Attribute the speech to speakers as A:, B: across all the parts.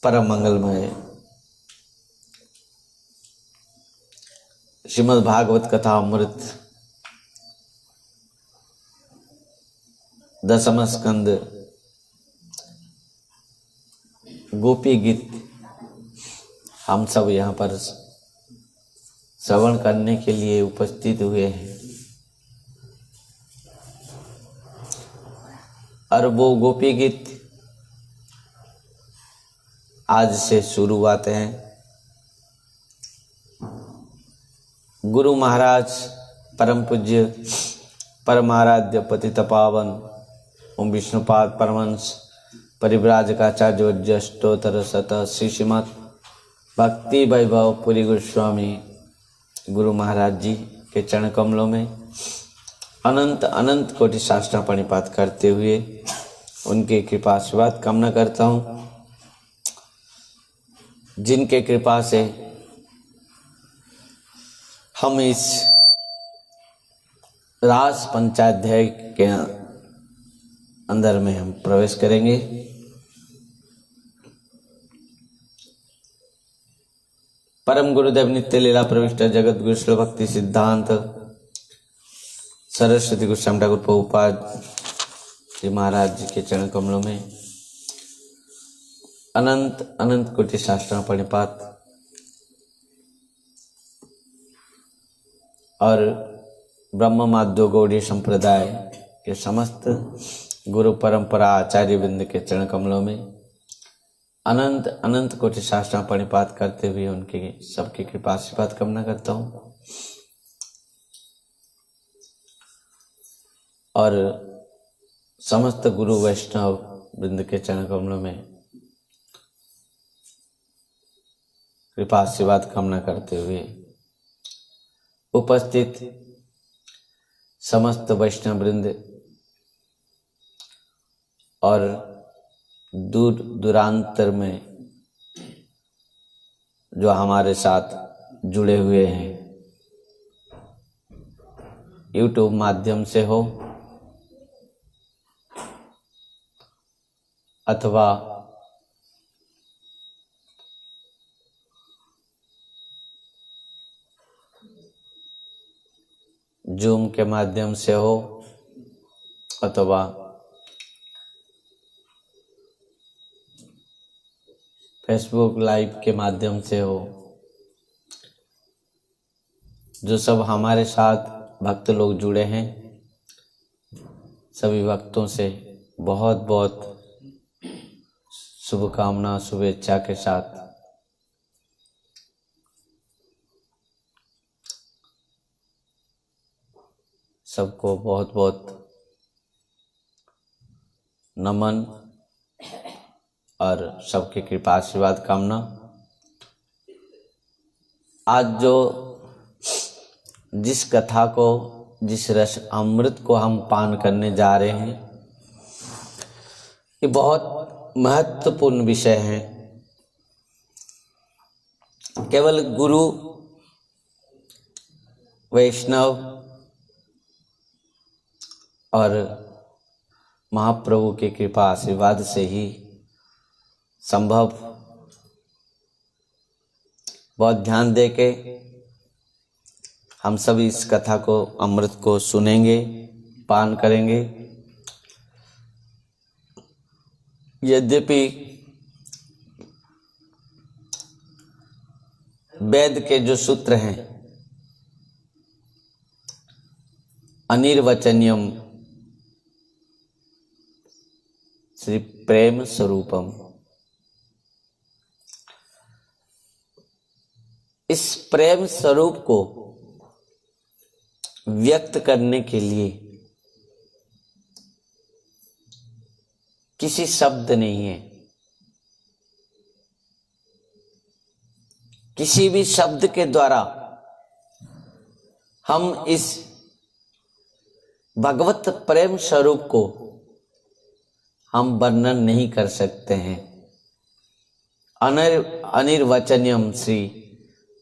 A: परम मंगलमय श्रीमद् भागवत कथा अमृत 10वां स्कंद गोपी गीत हम सब यहाँ पर श्रवण करने के लिए उपस्थित हुए हैं। और वो गोपी गीत आज से शुरुआत हैं। गुरु महाराज परम पूज्य परमाराध्य पतित पावन ओम विष्णुपाद परमहंस परिव्राजकाचार्य ज्येष्ठोत्तर शत श्रीमद् भक्ति वैभव पुरी गोस्वामी गुरु महाराज जी के चरण कमलों में अनंत अनंत कोटि साष्टांग प्रणिपात करते हुए उनके कृपा आशीर्वाद कामना करता हूँ, जिनके कृपा से हम इस रास पंचाध्याय के अंदर में हम प्रवेश करेंगे। परम गुरुदेव नित्य लीला प्रविष्ट जगत गुरु श्री भक्ति सिद्धांत सरस्वती गोस्वामी ठाकुर प्रभुपाद जी महाराज जी के चरण कमलों में अनंत अनंत कोटि साष्टांग प्रणिपात और ब्रह्म माध्य गौड़ी संप्रदाय के समस्त गुरु परंपरा आचार्य वृंद के चरण कमलों में अनंत अनंत कोटि साष्टांग प्रणिपात करते हुए उनके सबकी कृपा आशीर्वाद कामना करता हूँ। और समस्त गुरु वैष्णव वृंद के चरण कमलों में कृपा आशीर्वाद कामना करते हुए उपस्थित समस्त वैष्णव वृंद और दूर दूरांतर में जो हमारे साथ जुड़े हुए हैं, यूट्यूब माध्यम से हो अथवा जूम के माध्यम से हो अथवा फेसबुक लाइव के माध्यम से हो, जो सब हमारे साथ भक्त लोग जुड़े हैं, सभी भक्तों से बहुत बहुत शुभकामना शुभेच्छा के साथ सबको बहुत बहुत नमन और सबके कृपा आशीर्वाद कामना। आज जो जिस कथा को जिस रस अमृत को हम पान करने जा रहे हैं, ये बहुत महत्वपूर्ण विषय है। केवल गुरु वैष्णव और महाप्रभु की कृपा आशीर्वाद से ही संभव। बहुत ध्यान दे के हम सभी इस कथा को अमृत को सुनेंगे, पान करेंगे। यद्यपि वेद के जो सूत्र हैं अनिर्वचनीयम श्री प्रेम स्वरूपम, इस प्रेम स्वरूप को व्यक्त करने के लिए किसी शब्द नहीं है। किसी भी शब्द के द्वारा हम इस भगवत प्रेम स्वरूप को हम वर्णन नहीं कर सकते हैं। अनिर्वचनीयम श्री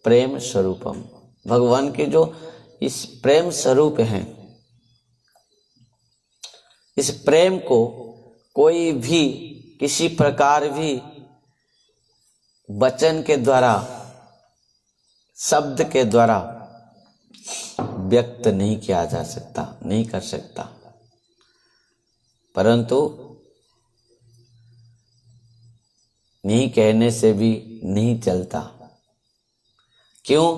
A: प्रेम स्वरूपम, भगवान के जो इस प्रेम स्वरूप हैं, इस प्रेम को कोई भी किसी प्रकार भी वचन के द्वारा, शब्द के द्वारा व्यक्त नहीं किया जा सकता, नहीं कर सकता, परंतु नहीं कहने से भी नहीं चलता। क्यों?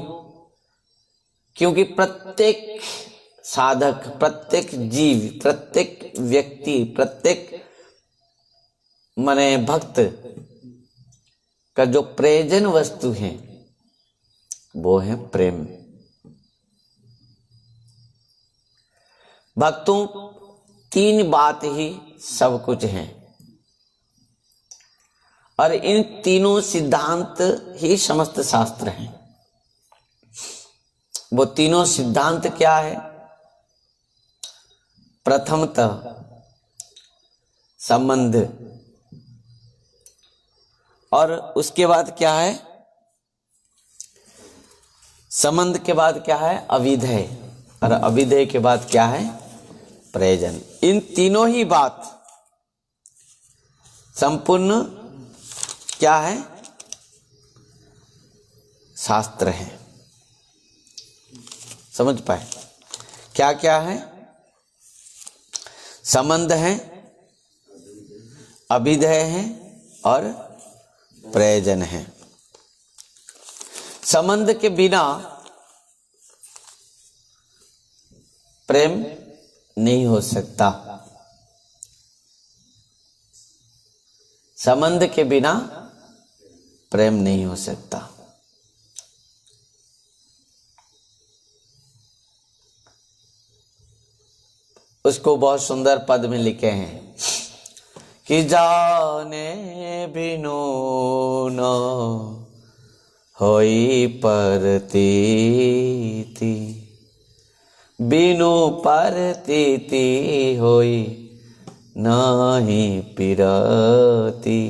A: क्योंकि प्रत्येक साधक, प्रत्येक जीव, प्रत्येक व्यक्ति, प्रत्येक माने भक्त का जो प्रयोजन वस्तु है वो है प्रेम। भक्तों, तीन बात ही सब कुछ है और इन तीनों सिद्धांत ही समस्त शास्त्र हैं। वो तीनों सिद्धांत क्या है? प्रथमतः संबंध, और उसके बाद क्या है? संबंध के बाद क्या है? अविधेय, और अविधेय के बाद क्या है? प्रयोजन। इन तीनों ही बात संपूर्ण क्या है? शास्त्र है। समझ पाए? क्या क्या है? संबंध है, अभिधेय है और प्रयोजन है। संबंध के बिना प्रेम नहीं हो सकता। संबंध के बिना प्रेम नहीं हो सकता। उसको बहुत सुंदर पद में लिखे हैं कि जाने बिनु न होई परतीति, बिनु परतीति होई नहीं पिरती।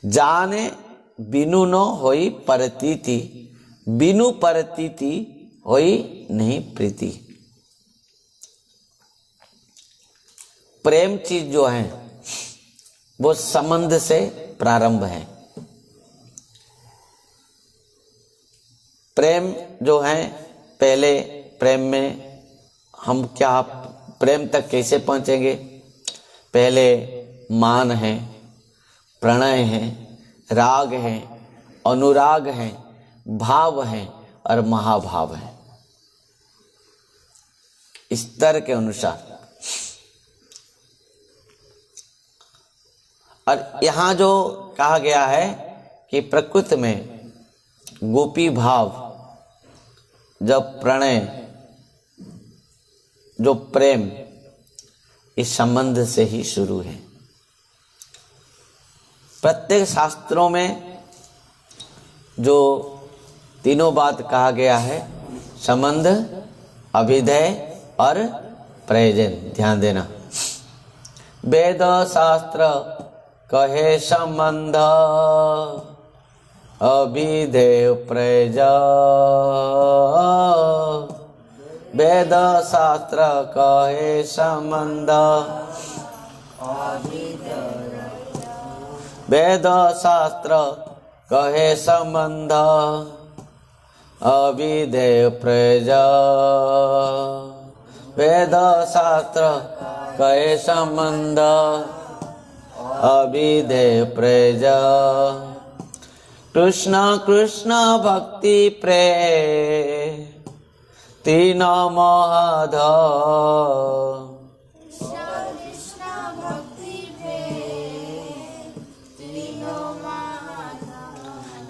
A: जाने बिनु न होई परतीति, बिनु परतीति होई नहीं प्रीति। प्रेम चीज जो है वो संबंध से प्रारंभ है। प्रेम जो है, पहले प्रेम में हम क्या, प्रेम तक कैसे पहुंचेंगे? पहले मान है, प्रणय है, राग है, अनुराग है, भाव है और महाभाव है। स्तर के अनुसार। और यहां जो कहा गया है कि प्रकृति में गोपी भाव, जब प्रणय, जो प्रेम, इस संबंध से ही शुरू है। प्रत्येक शास्त्रों में जो तीनों बात कहा गया है, संबंध, अभिधेय और प्रयोजन, ध्यान देना। वेद शास्त्र कहे संबंध, अभिधेय प्रयोजन। वेद शास्त्र कहे संबंध, वेद शास्त्र कहे संबंध, अभिधेय प्रयोजन। वेद शास्त्र कहे संबंध, अभिधेय प्रयोजन। कृष्ण कृष्ण भक्ति प्रेम तीनों महाधन।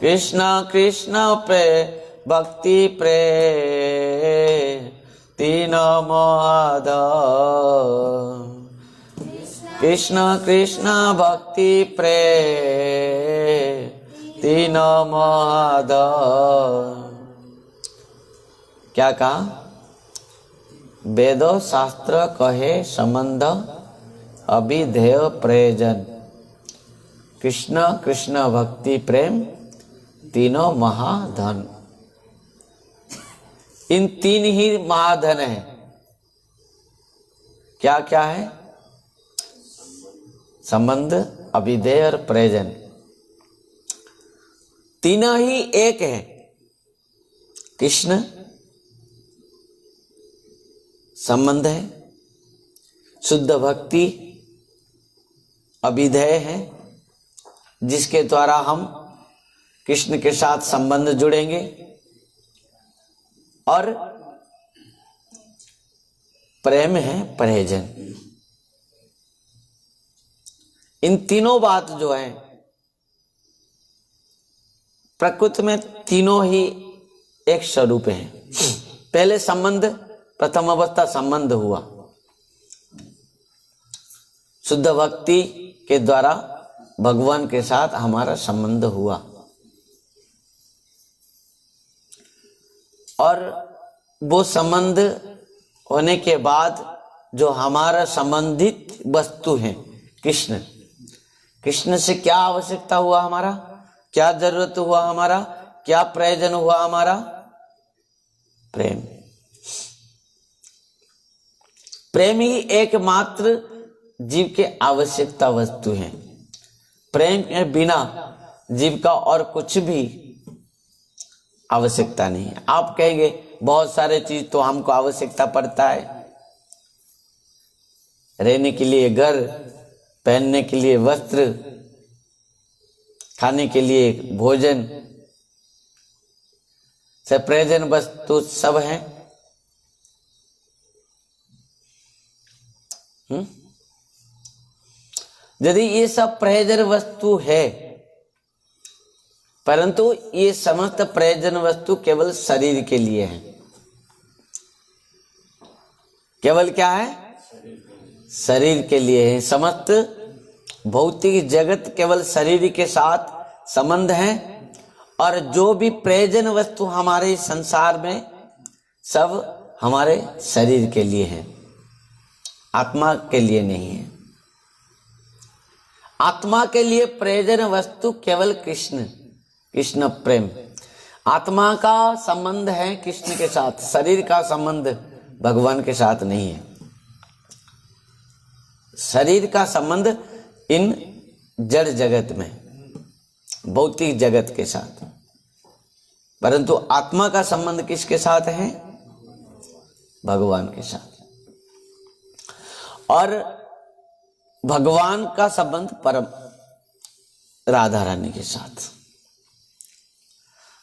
A: कृष्ण कृष्ण प्रेम भक्ति प्रेम तीनों महाधन। कृष्ण कृष्ण भक्ति प्रेम तीनों महाधन। क्या कहा? वेदो शास्त्र कहे संबंध, अभिधेय प्रयोजन। कृष्ण कृष्ण भक्ति प्रेम तीनों महाधन। इन तीन ही महाधन है। क्या क्या है? संबंध, अभिधेय और प्रयोजन तीनों ही एक है। कृष्ण संबंध है, शुद्ध भक्ति अभिधेय है, जिसके द्वारा हम कृष्ण के साथ संबंध जुड़ेंगे, और प्रेम है प्रयोजन। इन तीनों बात जो है प्रकृति में तीनों ही एक स्वरूप है। पहले संबंध, प्रथम अवस्था संबंध हुआ, शुद्ध भक्ति के द्वारा भगवान के साथ हमारा संबंध हुआ, और वो संबंध होने के बाद जो हमारा संबंधित वस्तु है कृष्ण, कृष्ण से क्या आवश्यकता हुआ हमारा, क्या जरूरत हुआ हमारा, क्या प्रयोजन हुआ हमारा, प्रेम। प्रेम ही एकमात्र जीव के आवश्यकता वस्तु है। प्रेम के बिना जीव का और कुछ भी आवश्यकता नहीं है। आप कहेंगे बहुत सारे चीज तो हमको आवश्यकता पड़ता है, रहने के लिए घर, पहनने के लिए वस्त्र, खाने के लिए भोजन, सब प्रयोजन वस्तु सब है। यदि ये सब प्रयोजन वस्तु है, परंतु ये समस्त प्रयोजन वस्तु केवल शरीर के लिए है। केवल क्या है? शरीर के लिए है। समस्त भौतिक जगत केवल शरीर के साथ संबंध है, और जो भी प्रयोजन वस्तु हमारे संसार में सब हमारे शरीर के लिए है, आत्मा के लिए नहीं है। आत्मा के लिए प्रयोजन वस्तु केवल कृष्ण, कृष्ण प्रेम। आत्मा का संबंध है कृष्ण के साथ, शरीर का संबंध भगवान के साथ नहीं है। शरीर का संबंध इन जड़ जगत में, भौतिक जगत के साथ, परंतु आत्मा का संबंध किसके साथ है? भगवान के साथ। और भगवान का संबंध परम राधा रानी के साथ।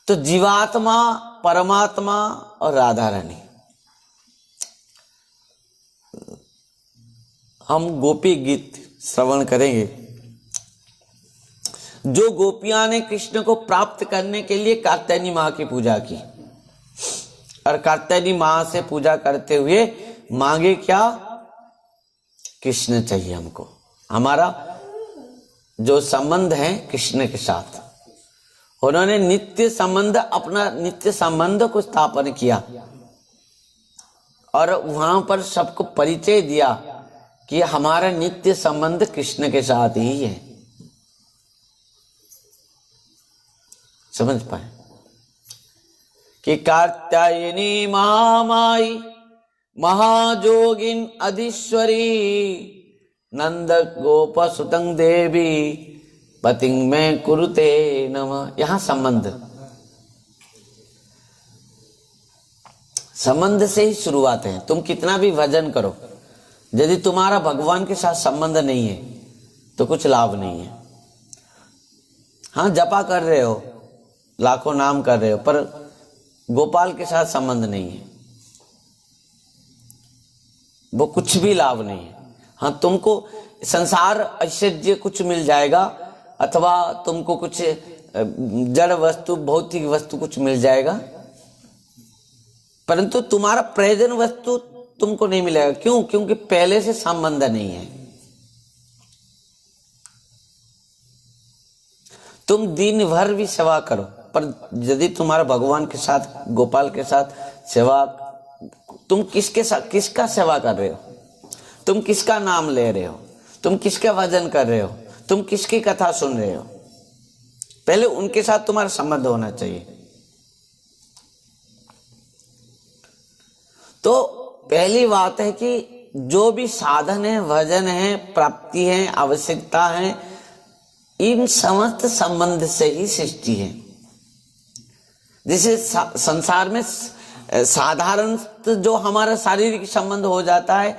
A: तो जीवात्मा, परमात्मा और राधा रानी, हम गोपी गीत श्रवण करेंगे। जो गोपियां ने कृष्ण को प्राप्त करने के लिए कात्यायनी मां की पूजा की, और कात्यायनी मां से पूजा करते हुए मांगे क्या? कृष्ण चाहिए हमको, हमारा जो संबंध है कृष्ण के साथ। उन्होंने नित्य संबंध, अपना नित्य संबंध को स्थापन किया, और वहां पर सबको परिचय दिया कि हमारा नित्य संबंध कृष्ण के साथ ही है। समझ पाए कि कात्यायनी महामाई महाजोगिन अधीश्वरी नंद गोप सुतंग देवी पतिंग में कुरुते नमः। यहां संबंध से ही शुरुआत है। तुम कितना भी भजन करो, यदि तुम्हारा भगवान के साथ संबंध नहीं है तो कुछ लाभ नहीं है। हाँ, जपा कर रहे हो, लाखों नाम कर रहे हो, पर गोपाल के साथ संबंध नहीं है, वो कुछ भी लाभ नहीं है। हाँ, तुमको संसार ऐश्वर्य कुछ मिल जाएगा, अथवा तुमको कुछ जड़ वस्तु, भौतिक वस्तु कुछ मिल जाएगा, परंतु तुम्हारा प्रयोजन वस्तु तुमको नहीं मिलेगा। क्यों? क्योंकि पहले से संबंध नहीं है। तुम दिन भर भी सेवा करो, पर यदि तुम्हारा भगवान के साथ, गोपाल के साथ सेवा, तुम किसके साथ, किसका सेवा कर रहे हो? तुम किसका नाम ले रहे हो? तुम किसका भजन कर रहे हो? तुम किसकी कथा सुन रहे हो? पहले उनके साथ तुम्हारा संबंध होना चाहिए। तो पहली बात है कि जो भी साधन है, भजन है, प्राप्ति है, आवश्यकता है, इन समस्त संबंध से ही सृष्टि है। जैसे संसार में साधारण जो हमारा शारीरिक संबंध हो जाता है,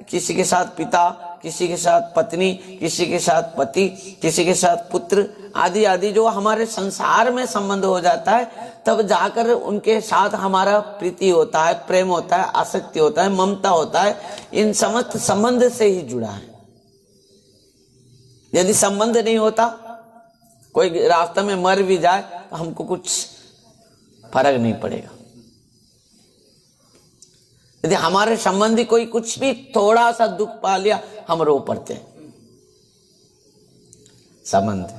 A: किसी के साथ पिता, किसी के साथ पत्नी, किसी के साथ पति, किसी के साथ पुत्र आदि आदि जो हमारे संसार में संबंध हो जाता है, तब जाकर उनके साथ हमारा प्रीति होता है, प्रेम होता है, आसक्ति होता है, ममता होता है। इन समस्त संबंध से ही जुड़ा है। यदि संबंध नहीं होता, कोई रास्ते में मर भी जाए तो हमको कुछ फर्क नहीं पड़ेगा। यदि हमारे संबंधी कोई कुछ भी थोड़ा सा दुख पा लिया, हम रो पड़ते हैं। संबंध।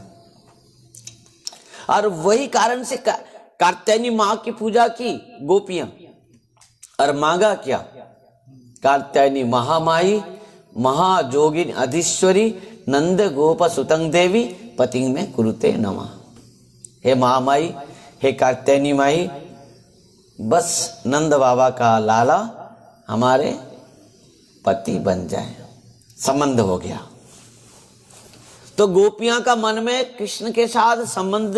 A: और वही कारण से कात्यायनी मां की पूजा की गोपियां, और मांगा क्या? कात्यायनी महामाई महाजोगिन अधीश्वरी नंद गोप सुतंग देवी पतिंग में कुरुते नमः। हे महामाई, हे कात्यायनी माई, बस नंद बाबा का लाला हमारे पति बन जाए, संबंध हो गया। तो गोपियां का मन में कृष्ण के साथ संबंध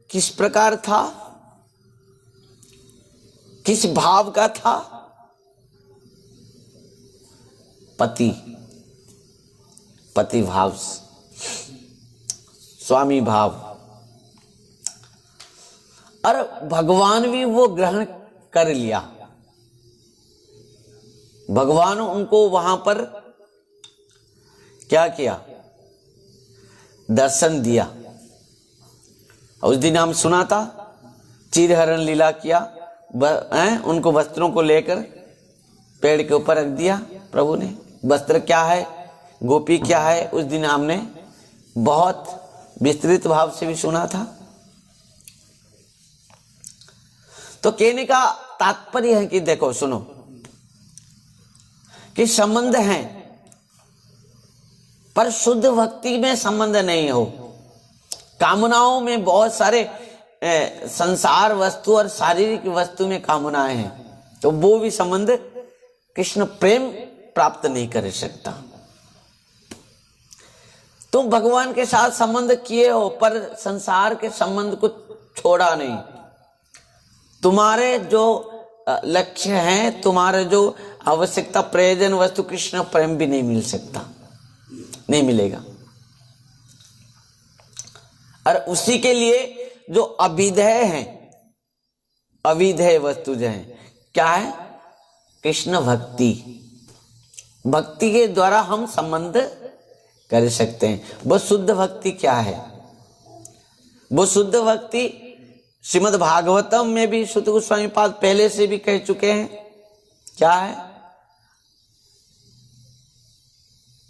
A: किस प्रकार था, किस भाव का था? पति भाव, स्वामी भाव। और भगवान भी वो ग्रहण कर लिया। भगवान उनको वहां पर क्या किया? दर्शन दिया। उस दिन हम सुना था, चीरहरण लीला किया, उनको वस्त्रों को लेकर पेड़ के ऊपर रख दिया प्रभु ने। वस्त्र क्या है, गोपी क्या है, उस दिन हमने बहुत विस्तृत भाव से भी सुना था। तो कहने का तात्पर्य है कि देखो, सुनो, कि संबंध है, पर शुद्ध भक्ति में संबंध नहीं हो। कामनाओं में बहुत सारे संसार वस्तु और शारीरिक वस्तु में कामनाएं हैं, तो वो भी संबंध कृष्ण प्रेम प्राप्त नहीं कर सकता। तुम भगवान के साथ संबंध किए हो, पर संसार के संबंध को छोड़ा नहीं। तुम्हारे जो लक्ष्य हैं, तुम्हारे जो आवश्यकता प्रयोजन वस्तु, कृष्ण प्रेम भी नहीं मिल सकता, नहीं मिलेगा। और उसी के लिए जो अविधेय हैं, अविधेय वस्तु जो है, क्या है? कृष्ण भक्ति। भक्ति के द्वारा हम संबंध कर सकते हैं। वो शुद्ध भक्ति क्या है? वो शुद्ध भक्ति श्रीमद् भागवतम में भी सुत गोस्वामी पाद पहले से भी कह चुके हैं। क्या है?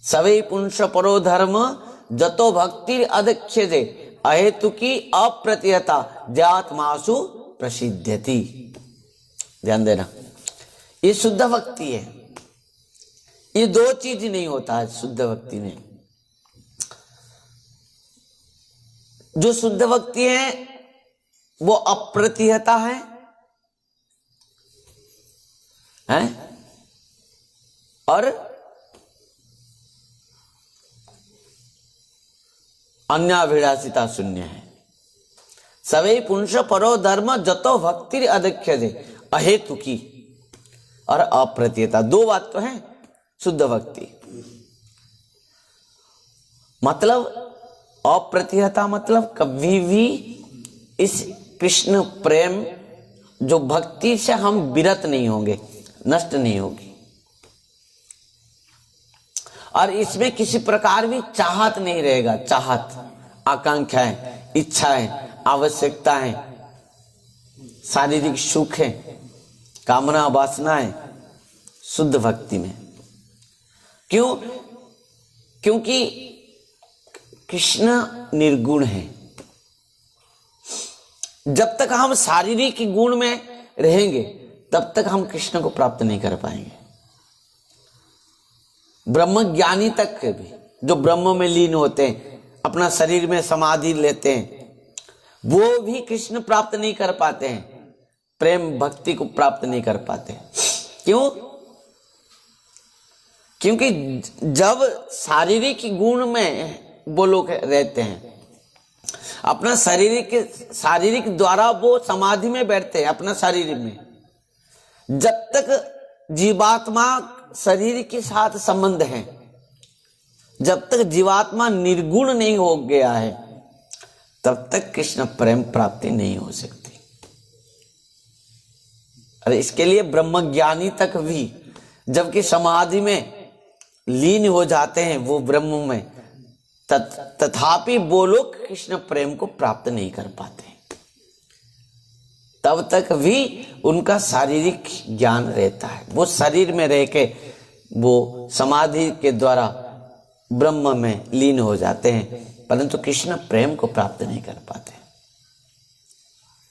A: सवै पुंस परो धर्म जतो भक्ति अदक्ष्यते अहेतु की अप्रतिहता जातमासु प्रसिद्ध्यति। ध्यान देना, ये शुद्ध भक्ति है। ये दो चीज नहीं होता है शुद्ध भक्ति में। जो शुद्ध भक्ति है वो अप्रतिहता है, और अन्याभिलाषिता शून्य है। सवै पुंस परो धर्म जतो भक्ति अदक्ष्यते अहेतु की और अप्रतिहता। दो बात तो है शुद्ध भक्ति। मतलब अप्रतिहता मतलब कभी भी इस कृष्ण प्रेम जो भक्ति से हम विरत नहीं होंगे, नष्ट नहीं होगी। और इसमें किसी प्रकार भी चाहत नहीं रहेगा। चाहत, आकांक्षाएं, इच्छाएं, आवश्यकताएं, शारीरिक सुख है, कामना वासनाएं शुद्ध भक्ति में। क्यों? क्योंकि कृष्ण निर्गुण है। जब तक हम शारीरिक गुण में रहेंगे तब तक हम कृष्ण को प्राप्त नहीं कर पाएंगे। ब्रह्म ज्ञानी तक के भी, जो ब्रह्म में लीन होते हैं, अपना शरीर में समाधि लेते हैं, वो भी कृष्ण प्राप्त नहीं कर पाते हैं, प्रेम भक्ति को प्राप्त नहीं कर पाते। क्यों? क्योंकि जब शारीरिक गुण में वो लोग रहते हैं, अपना शारीरिक द्वारा वो समाधि में बैठते हैं अपना शरीर में। जब तक जीवात्मा शरीर के साथ संबंध है, जब तक जीवात्मा निर्गुण नहीं हो गया है, तब तक कृष्ण प्रेम प्राप्ति नहीं हो सकती। अरे इसके लिए ब्रह्मज्ञानी तक भी जबकि समाधि में लीन हो जाते हैं वो ब्रह्म में, तथापि वो लोग कृष्ण प्रेम को प्राप्त नहीं कर पाते। तब तक भी उनका शारीरिक ज्ञान रहता है, वो शरीर में रह के वो समाधि के द्वारा ब्रह्म में लीन हो जाते हैं, परंतु कृष्ण प्रेम को प्राप्त नहीं कर पाते।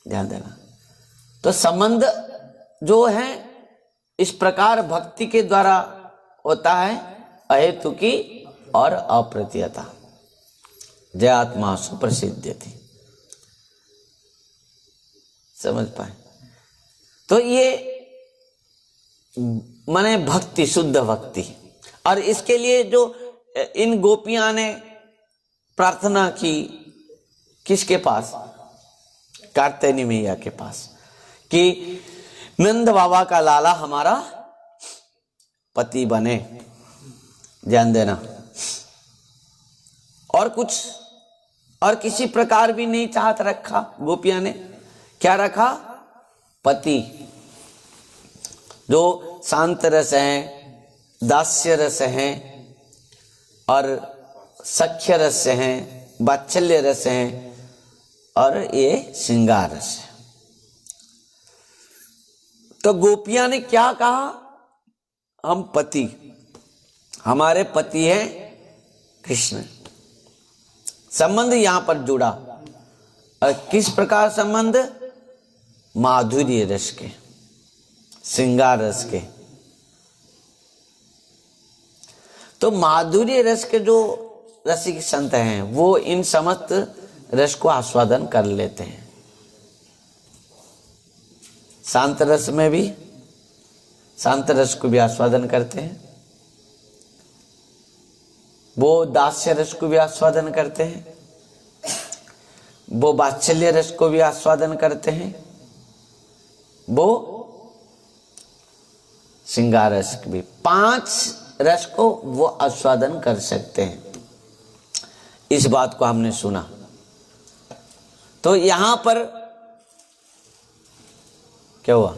A: ध्यान देना। तो संबंध जो है इस प्रकार भक्ति के द्वारा होता है, अहेतुकी और अप्रत्ययता। जय आत्मा सुप्रसिद्ध थी, समझ पाए। तो ये माने भक्ति, शुद्ध भक्ति। और इसके लिए जो इन गोपियां ने प्रार्थना की किसके पास? कात्यायनी मैया के पास, कि नंद बाबा का लाला हमारा पति बने। ध्यान देना। और कुछ और किसी प्रकार भी नहीं चाहत रखा गोपियां ने। क्या रखा? पति, जो शांत रस हैं, दास्य रस हैं और सख्य रस हैं, वात्सल्य रस हैं और ये श्रृंगार रस है। तो गोपियां ने क्या कहा? हम पति, हमारे पति हैं कृष्ण। संबंध यहां पर जुड़ा। और किस प्रकार संबंध? माधुर्य रस के, श्रृंगार रस के। तो माधुर्य रस के जो रसिक संत हैं वो इन समस्त रस को आस्वादन कर लेते हैं। शांत रस में भी शांत रस को भी आस्वादन करते हैं, वो दास्य रस को भी आस्वादन करते हैं, वो वात्सल्य रस को भी आस्वादन करते हैं, वो श्रृंगार रस भी। 5 रस को वो आस्वादन कर सकते हैं। इस बात को हमने सुना। तो यहां पर क्या हुआ?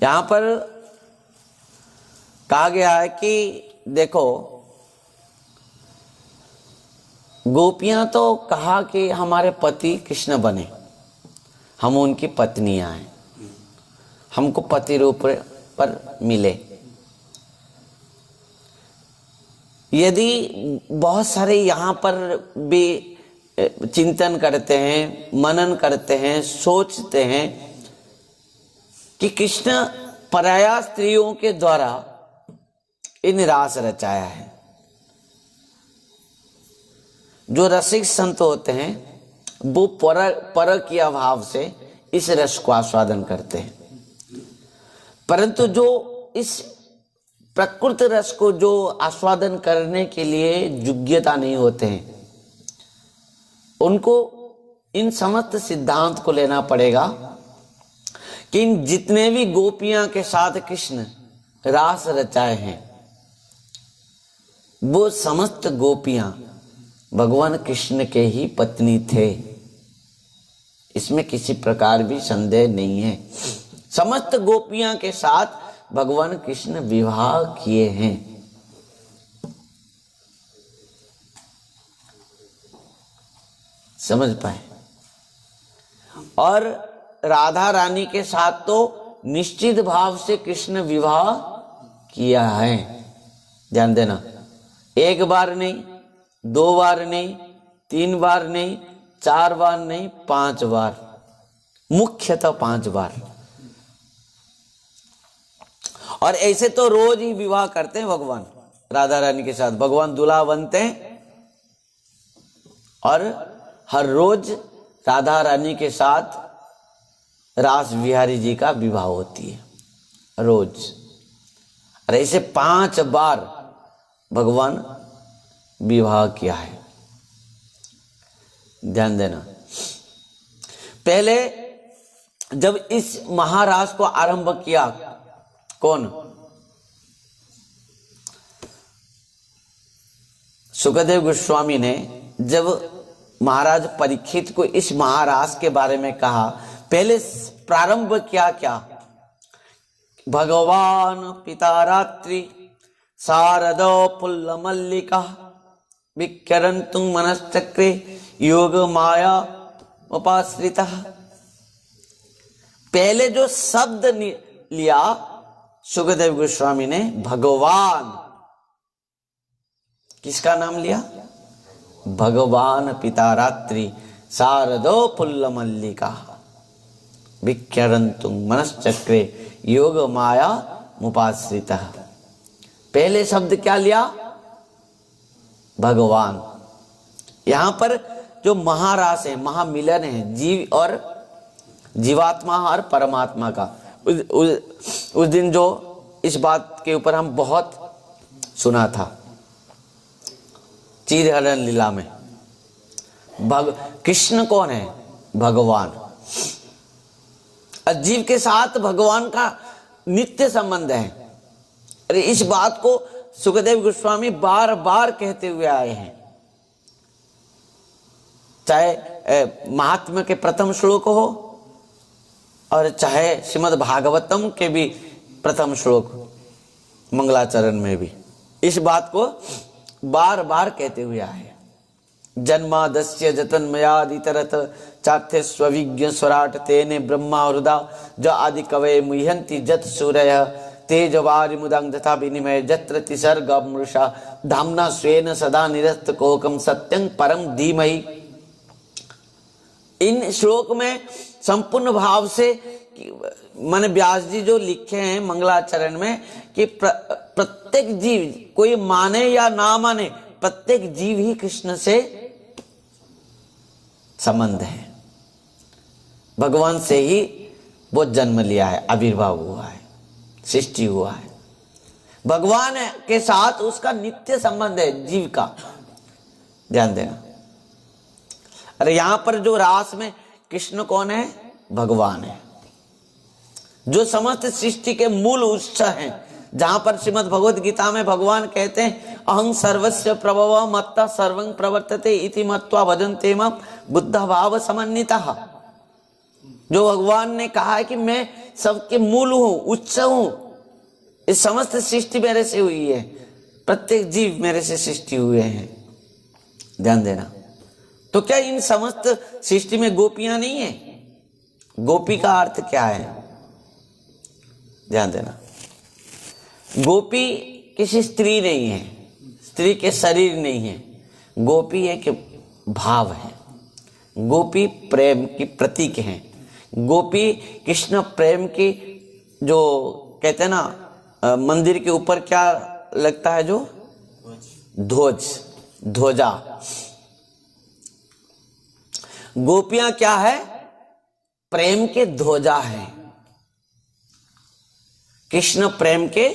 A: यहां पर कहा गया है कि देखो, गोपियां तो कहा कि हमारे पति कृष्ण बने, हम उनकी पत्नियां हैं, हमको पति रूप पर मिले। यदि बहुत सारे यहाँ पर भी चिंतन करते हैं, मनन करते हैं, सोचते हैं कि कृष्ण पराया स्त्रियों के द्वारा इन रास रचाया है। जो रसिक संत होते हैं वो पर के अभाव से इस रस को आस्वादन करते हैं, परंतु जो इस प्रकृत रस को जो आस्वादन करने के लिए योग्यता नहीं होते हैं, उनको इन समस्त सिद्धांत को लेना पड़ेगा कि इन जितने भी गोपियां के साथ कृष्ण रास रचाए हैं वो समस्त गोपियां भगवान कृष्ण के ही पत्नी थे। इसमें किसी प्रकार भी संदेह नहीं है। समस्त गोपियां के साथ भगवान कृष्ण विवाह किए हैं। समझ पाए? और राधा रानी के साथ तो निश्चित भाव से कृष्ण विवाह किया है। ध्यान देना। 1 बार नहीं, 2 बार नहीं, 3 बार नहीं, 4 बार नहीं, 5 बार, मुख्यतः 5 बार। और ऐसे तो रोज ही विवाह करते हैं भगवान राधा रानी के साथ। भगवान दूल्हा बनते हैं और हर रोज राधा रानी के साथ रास बिहारी जी का विवाह होती है रोज। और ऐसे 5 बार भगवान विवाह किया है। ध्यान देना। पहले जब इस महारास को आरंभ किया, कौन? सुखदेव गोस्वामी ने जब महाराज परीक्षित को इस महारास के बारे में कहा, पहले प्रारंभ किया क्या? भगवान पिता रात्रि शारदो पुल्ल मल्लिका विक्रन्तु मनश्चक्रे योग माया उपाश्रिता। पहले जो शब्द लिया सुखदेव गोस्वामी ने, भगवान, किसका नाम लिया? भगवान पिता रात्रि शारदो पुल्ल मल्लिका विक्रन्तु मनश्चक्रे योग माया मुपाश्रिता। पहले शब्द क्या लिया? भगवान। यहां पर जो महारास है, महामिलन है जीव और जीवात्मा और परमात्मा का, उस दिन जो इस बात के ऊपर हम बहुत सुना था चीरहरण लीला में। कृष्ण कौन है? भगवान। जीव के साथ भगवान का नित्य संबंध है। अरे इस बात को सुखदेव गोस्वामी बार बार कहते हुए आए हैं। चाहे महात्म्य के प्रथम श्लोक हो और चाहे श्रीमद् भागवतम के भी प्रथम श्लोक मंगलाचरण में भी इस बात को बार बार कहते हुए आए। जन्मादस्य जतन्मयादितरत चाथे स्विज्ञ स्वराट तेने ब्रह्मा हृदा ज आदि कवये मुह्यन्ति जत सूरय तेज वारि मुदंग तथा विनिमय जत्र तिसर्ग मृषा धाम्ना स्वेन सदा निरस्त कोकम सत्यं परम धीमहि। इन श्लोक में संपूर्ण भाव से मन व्यास जी जो लिखे हैं मंगलाचरण में कि प्रत्येक जीव, कोई माने या ना माने, प्रत्येक जीव ही कृष्ण से संबंध है। भगवान से ही वो जन्म लिया है, आविर्भाव हुआ है, सृष्टि हुआ है। भगवान के साथ उसका नित्य संबंध है जीव का। ध्यान देना। अरे यहां पर जो रास में कृष्ण कौन है? भगवान है, जो समस्त सृष्टि के मूल उत्स हैं। जहां पर श्रीमद् भगवद गीता में भगवान कहते हैं अहं सर्वस्य प्रभव मत्ता सर्वं प्रवर्तते इति मत्वा भजन्ते मां बुद्ध भाव समन्वितः। जो भगवान ने कहा है कि मैं सबके मूल हूं, उत्स हूं, इस समस्त सृष्टि मेरे से हुई है, प्रत्येक जीव मेरे से सृष्टि हुए हैं। ध्यान देना। तो क्या इन समस्त सृष्टि में गोपियां नहीं है? गोपी का अर्थ क्या है? ध्यान देना। गोपी किसी स्त्री नहीं है, स्त्री के शरीर नहीं है। गोपी एक भाव है, गोपी प्रेम की प्रतीक है। गोपी कृष्ण प्रेम की, जो कहते हैं ना मंदिर के ऊपर क्या लगता है, जो ध्वजा। गोपियां क्या है? प्रेम के ध्वजा है। कृष्ण प्रेम के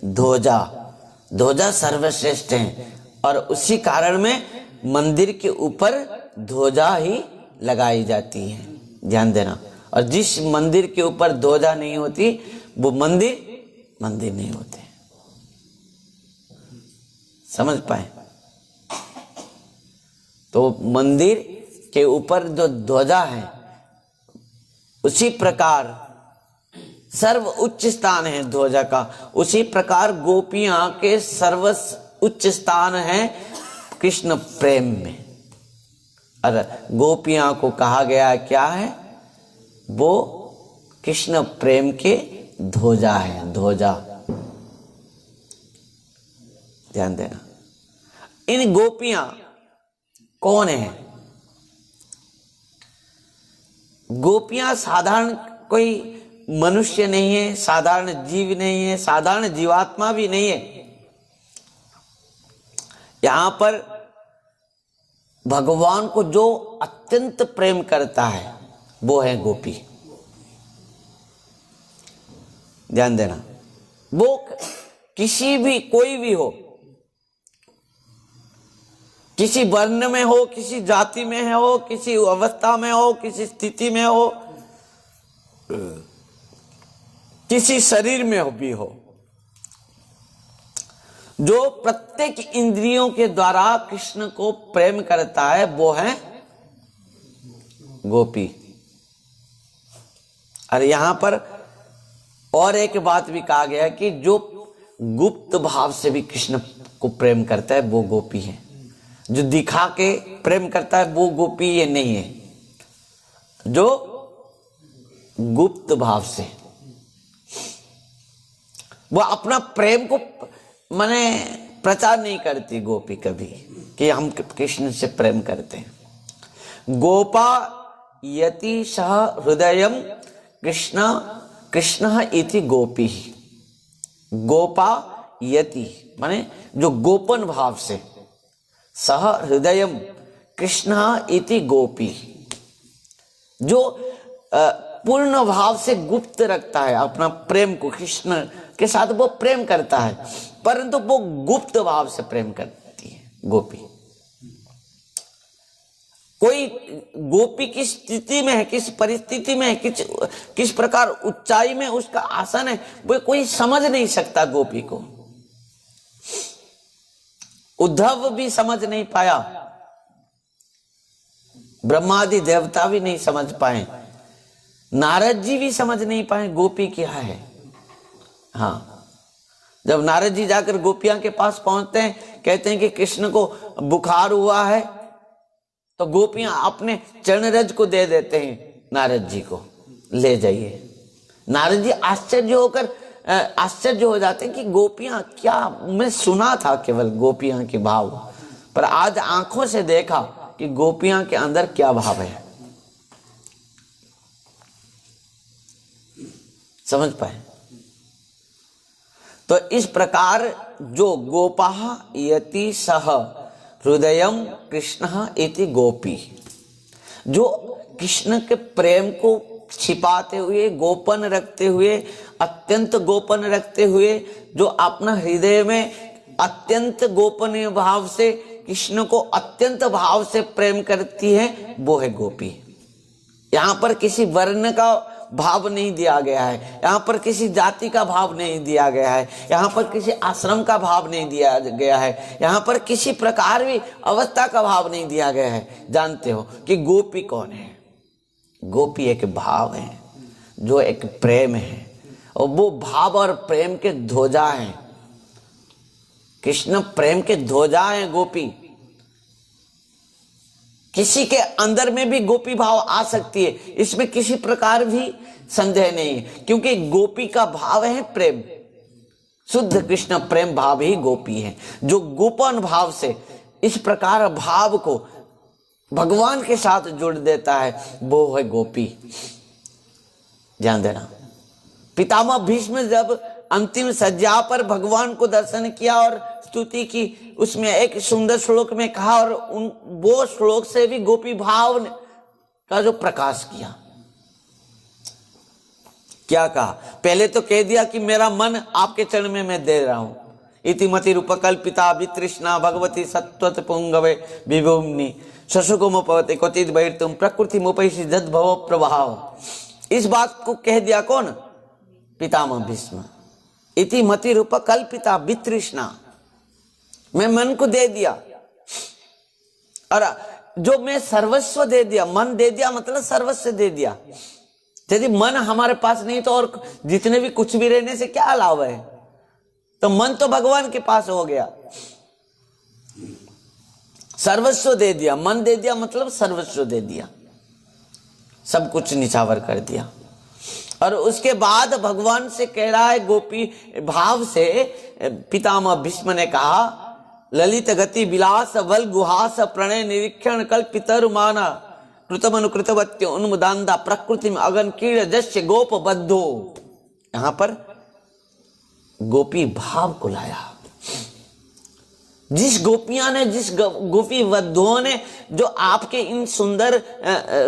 A: ध्वजा सर्वश्रेष्ठ हैं। और उसी कारण में मंदिर के ऊपर ध्वजा ही लगाई जाती है। ध्यान देना। और जिस मंदिर के ऊपर ध्वजा नहीं होती वो मंदिर नहीं होते। समझ पाए? तो मंदिर के ऊपर जो ध्वजा है, उसी प्रकार सर्व उच्च स्थान है ध्वजा का। उसी प्रकार गोपियां के सर्व उच्च स्थान है कृष्ण प्रेम में। और गोपियां को कहा गया क्या है? वो कृष्ण प्रेम के ध्वजा है, ध्वजा। ध्यान देना। इन गोपियां कौन है? गोपियां साधारण कोई मनुष्य नहीं है, साधारण जीव नहीं है, साधारण जीवात्मा भी नहीं है। यहां पर भगवान को जो अत्यंत प्रेम करता है वो है गोपी। ध्यान देना, वो किसी भी, कोई भी हो, किसी वर्ण में हो, किसी जाति में हो, किसी अवस्था में हो, किसी स्थिति में हो, किसी शरीर में हो भी हो, जो प्रत्येक इंद्रियों के द्वारा कृष्ण को प्रेम करता है वो है गोपी। और यहां पर और एक बात भी कहा गया है कि जो गुप्त भाव से भी कृष्ण को प्रेम करता है वो गोपी है। जो दिखा के प्रेम करता है वो गोपी ये नहीं है। जो गुप्त भाव से वो अपना प्रेम को माने प्रचार नहीं करती गोपी कभी कि हम कृष्ण से प्रेम करते हैं। गोपा यति सह हृदयम कृष्ण कृष्ण इति गोपी। गोपा यति माने जो गोपन भाव से, सह हृदयम कृष्ण इति गोपी, जो पूर्ण भाव से गुप्त रखता है अपना प्रेम को, कृष्ण के साथ वो प्रेम करता है परंतु वो गुप्त भाव से प्रेम करती है गोपी। कोई गोपी किस स्थिति में है, किस परिस्थिति में है, किस प्रकार ऊंचाई में उसका आसन है, वो कोई समझ नहीं सकता गोपी को। उद्धव भी समझ नहीं पाया, ब्रह्मादि देवता भी नहीं समझ पाए, नारद जी भी समझ नहीं पाए गोपी क्या है। हाँ, जब नारद जी जाकर गोपियां के पास पहुंचते हैं, कहते हैं कि कृष्ण को बुखार हुआ है, तो गोपियां अपने चरणरज को दे देते हैं नारद जी को, ले जाइए। नारद जी आश्चर्य हो जाते हैं कि गोपियां क्या, मैं सुना था केवल गोपियां के भाव, पर आज आंखों से देखा कि गोपियां के अंदर क्या भाव है। समझ पाए? तो इस प्रकार जो गोपाः यति सह हृदयम कृष्ण इति गोपी, जो कृष्ण के प्रेम को छिपाते हुए, गोपन रखते हुए, अत्यंत गोपन रखते हुए, जो अपना हृदय में अत्यंत गोपनीय भाव से कृष्ण को अत्यंत भाव से प्रेम करती है, वो है गोपी। यहाँ पर किसी वर्ण का भाव नहीं दिया गया है, यहाँ पर किसी जाति का भाव नहीं दिया गया है, यहाँ पर किसी आश्रम का भाव नहीं दिया गया है, यहाँ पर किसी प्रकार भी अवस्था का भाव नहीं दिया गया है। जानते हो कि गोपी कौन है? गोपी एक भाव है, जो एक प्रेम है, और वो भाव और प्रेम के ध्वजा हैं। कृष्ण प्रेम के ध्वजा हैं गोपी। किसी के अंदर में भी गोपी भाव आ सकती है, इसमें किसी प्रकार भी संदेह नहीं है, क्योंकि गोपी का भाव है प्रेम। शुद्ध कृष्ण प्रेम भाव ही गोपी है। जो गोपन भाव से इस प्रकार भाव को भगवान के साथ जोड़ देता है, वो है गोपी। ध्यान देना, पितामह भीष्म जब अंतिम सज्जा पर भगवान को दर्शन किया और स्तुति की, उसमें एक सुंदर श्लोक में कहा, और वो श्लोक से भी गोपी भाव का जो प्रकाश किया। क्या कहा? पहले तो कह दिया कि मेरा मन आपके चरण में मैं दे रहा हूं। इतिमति रूपकल्पिता वितृष्णा भगवती सत्वत पुंगवे विभुम्नि शशुकोमपवते क्वचित बहिर्तुम प्रकृति मोपैषि जद भव प्रभाव। इस बात को कह दिया कौन? पितामह भीष्म। इतिमति रूपकल्पिता वितृष्णा, मैं मन को दे दिया, और जो मैं सर्वस्व दे दिया, मन दे दिया मतलब सर्वस्व दे दिया। यदि मन हमारे पास नहीं तो और जितने भी कुछ भी रहने से क्या लाभ है? तो मन तो भगवान के पास हो गया। सर्वस्व दे दिया, मन दे दिया मतलब सर्वस्व दे दिया, सब कुछ निछावर कर दिया। और उसके बाद भगवान से कह रहा है गोपी भाव से, पितामह भीष्म ने कहा, ललित गति विलास बल गुहास प्रणय निरीक्षण कल्पितर माना कृतमनुकृतवत्य उन्मुदांदा प्रकृति में अगन कीड़ जस्य गोप बद्धो। यहां पर गोपी भाव को लाया, जिस गोपियां ने, जिस गोपी वधुओं ने जो आपके इन सुंदर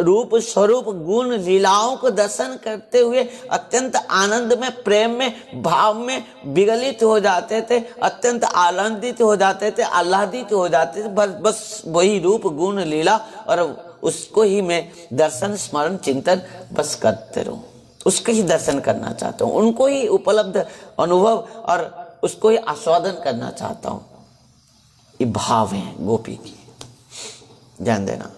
A: रूप स्वरूप गुण लीलाओं को दर्शन करते हुए अत्यंत आनंद में, प्रेम में, भाव में विगलित हो जाते थे, अत्यंत आनंदित हो जाते थे, आह्लादित हो जाते थे, बस वही रूप गुण लीला और उसको ही मैं दर्शन स्मरण चिंतन बस करते रहूं, उसके ही दर्शन करना चाहता हूं, उनको ही उपलब्ध अनुभव और उसको ही आस्वादन करना चाहता हूं। ये भाव है गोपी की, ध्यान देना।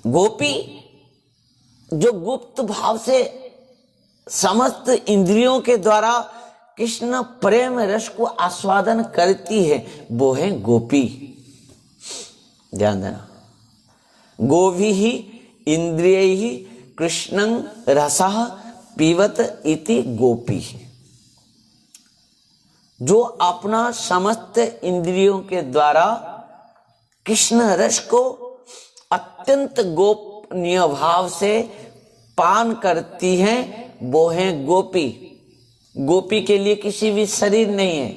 A: गोपी जो गुप्त भाव से समस्त इंद्रियों के द्वारा कृष्ण प्रेम रस को आस्वादन करती है, वो है गोपी। ध्यान देना। गोभी ही इंद्रिय ही कृष्णं रसः पीवत इति गोपी। जो अपना समस्त इंद्रियों के द्वारा कृष्ण रस को अत्यंत गोपनीय भाव से पान करती हैं, वो है गोपी। गोपी के लिए किसी भी शरीर नहीं है,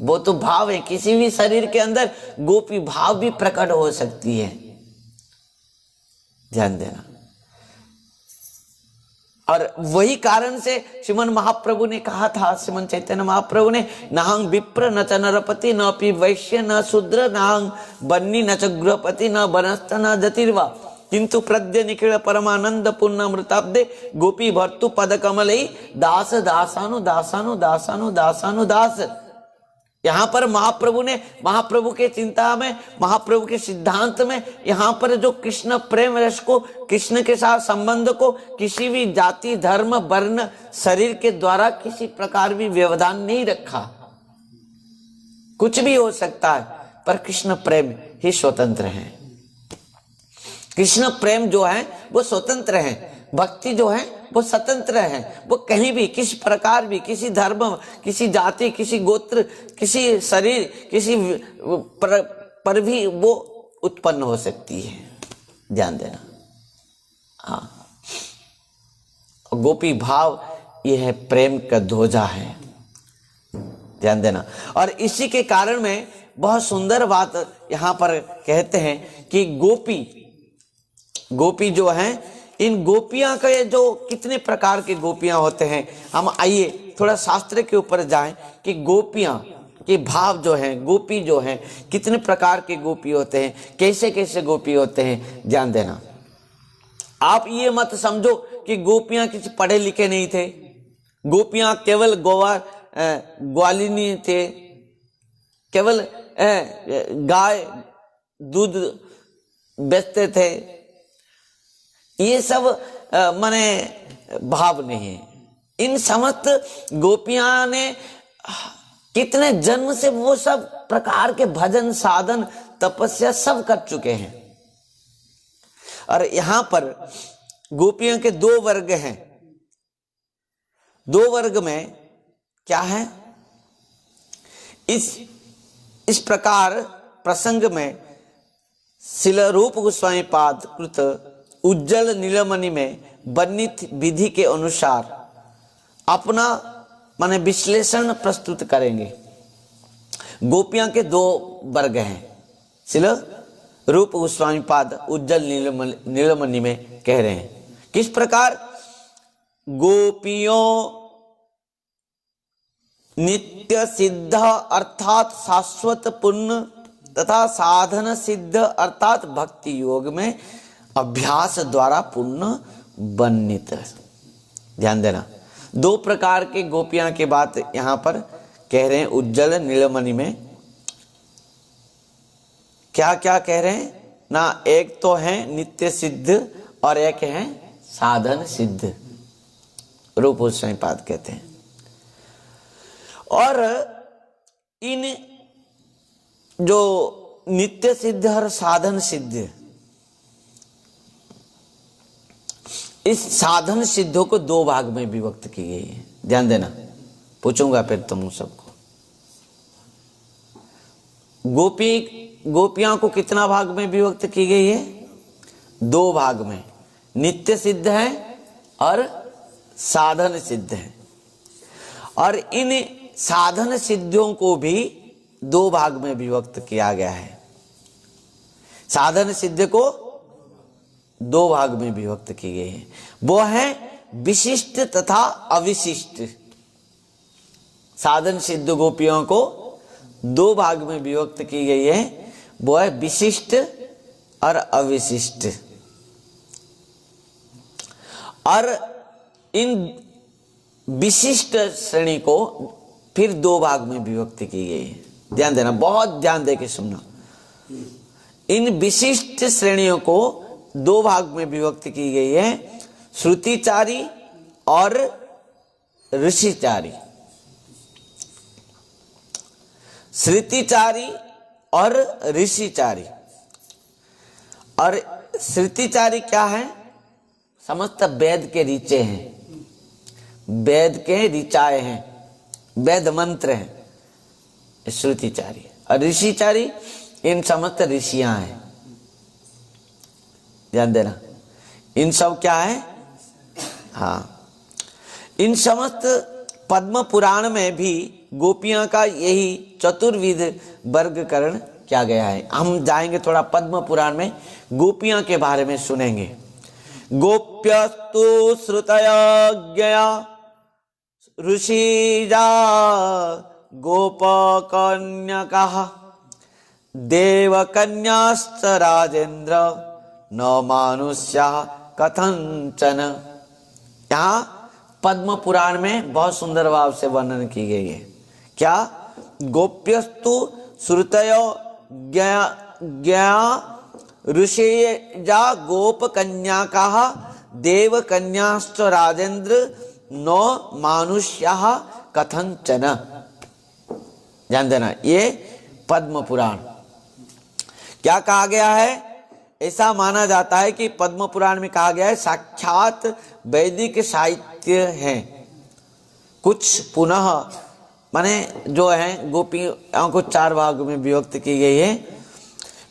A: वो तो भाव है। किसी भी शरीर के अंदर गोपी भाव भी प्रकट हो सकती है, ध्यान देना। और वही कारण से श्रीमन महाप्रभु ने कहा था, श्रीमन चैतन्य महाप्रभु ने, नाहं विप्र न च नरपति न पि वैश्य न शूद्र नाहं बन्नी न च गृहपति न बनस्त न जतिर्वा किंतु प्रद्य निखिल परमानंद पूर्ण मृताब्दे गोपी भर्तु पद कमलई दास दासानु दासानु दासानु दासानु दास। यहाँ पर महाप्रभु ने, महाप्रभु के चिंता में, महाप्रभु के सिद्धांत में यहाँ पर जो कृष्ण प्रेम रस को, कृष्ण के साथ संबंध को किसी भी जाति धर्म वर्ण शरीर के द्वारा किसी प्रकार भी व्यवधान नहीं रखा। कुछ भी हो सकता है पर कृष्ण प्रेम ही स्वतंत्र है। कृष्ण प्रेम जो है वो स्वतंत्र है, भक्ति जो है वो स्वतंत्र है। वो कहीं भी, किसी प्रकार भी, किसी धर्म, किसी जाति, किसी गोत्र, किसी शरीर, किसी पर भी वो उत्पन्न हो सकती है, ध्यान देना। हाँ, गोपी भाव यह है, प्रेम का ध्वजा है, ध्यान देना। और इसी के कारण में बहुत सुंदर बात यहां पर कहते हैं कि गोपी जो है, इन गोपियां का जो कितने प्रकार के गोपियां होते हैं, हम आइए थोड़ा शास्त्र के ऊपर जाएं कि गोपियां के भाव जो हैं, गोपी जो हैं, कितने प्रकार के गोपी होते हैं, कैसे कैसे गोपी होते हैं, ध्यान देना। आप ये मत समझो कि गोपियां किसी पढ़े लिखे नहीं थे, गोपियां केवल ग्वालिनी थे, केवल गाय दूध बेचते थे, ये सब माने भाव नहीं है। इन समस्त गोपियां ने कितने जन्म से वो सब प्रकार के भजन साधन तपस्या सब कर चुके हैं। और यहां पर गोपियों के दो वर्ग हैं। दो वर्ग में क्या है, इस प्रकार प्रसंग में शिल रूप गोस्वामी पाद कृत उज्जल नीलमणि में वर्णित विधि के अनुसार अपना माने विश्लेषण प्रस्तुत करेंगे। गोपियां के दो वर्ग हैं, शिल रूप गोस्वामी पाद उज्जल नीलमणि में कह रहे हैं। किस प्रकार? गोपियों नित्य सिद्ध अर्थात शाश्वत पुण्य तथा साधन सिद्ध अर्थात भक्ति योग में अभ्यास द्वारा पुण्य वर्णित। ध्यान देना, दो प्रकार के गोपियां की बात यहां पर कह रहे हैं। उज्जल नीलमणि में क्या क्या कह रहे हैं ना, एक तो है नित्य सिद्ध और एक है साधन सिद्ध, रूप गोस्वामी पाद कहते हैं। और इन जो नित्य सिद्ध और साधन सिद्ध, इस साधन सिद्धों को दो भाग में विभक्त की गई है। ध्यान देना, पूछूंगा फिर तुम सबको। गोपियां को कितना भाग में विभक्त की गई है? दो भाग में, नित्य सिद्ध है और साधन सिद्ध है। और इन साधन सिद्धियों को भी दो भाग में विभक्त किया गया है। साधन सिद्ध को दो भाग में विभक्त की गई है, वो है विशिष्ट तथा अविशिष्ट। साधन सिद्ध गोपियों को दो भाग में विभक्त की गई है, वो है विशिष्ट और अविशिष्ट। और इन विशिष्ट श्रेणी को फिर दो भाग में विभक्त की गई है। ध्यान देना, बहुत ध्यान देके सुनना। इन विशिष्ट श्रेणियों को दो भाग में विभक्त की गई है, श्रुतिचारी और ऋषिचारी। श्रुतिचारी और ऋषिचारी। और श्रुतिचारी क्या है? समस्त वेद के ऋचे हैं, वेद के ऋचाए हैं, वेद मंत्र हैं श्रुतिचारी। और ऋषिचारी इन समस्त ऋषियां हैं। ध्यान देना, इन सब क्या है? हाँ, इन समस्त पद्म पुराण में भी गोपियां का यही चतुर्विध वर्गीकरण किया गया है। हम जाएंगे थोड़ा पद्म पुराण में, गोपियां के बारे में सुनेंगे। गोप्यस्तु श्रुतयज्ञया ऋषिजा गोपकन्यकः देवकन्याश्च राजेन्द्र न मानुष्यः कथंचन। यहाँ पद्म पुराण में बहुत सुंदर भाव से वर्णन की गई है। क्या? गोप्यस्तु श्रुतयो ज्ञा ऋषिजा गोपकन्याकः देवकन्याश्च राजेन्द्र नो मानुष्यः कथंचन। ध्यान देना, ये पद्म पुराण क्या कहा गया है? ऐसा माना जाता है कि पद्म पुराण में कहा गया है साक्षात वैदिक साहित्य है। कुछ पुनः माने जो है गोपियों को चार भाग में विभक्त की गई है।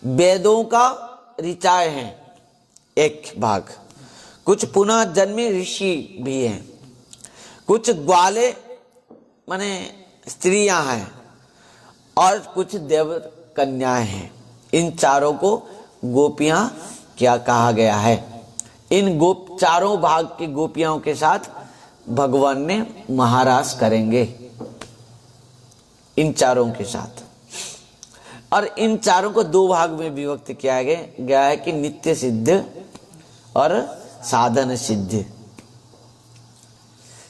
A: वेदों का ऋचाए हैं एक भाग, कुछ पुनः जन्मी ऋषि भी हैं, कुछ ग्वाले माने स्त्रियां हैं और कुछ देव कन्याएं हैं। इन चारों को गोपियां क्या कहा गया है। इन चारों भाग की गोपियों के साथ भगवान ने महारास करेंगे, इन चारों के साथ। और इन चारों को दो भाग में विभक्त किया गया है कि नित्य सिद्ध और साधन सिद्ध।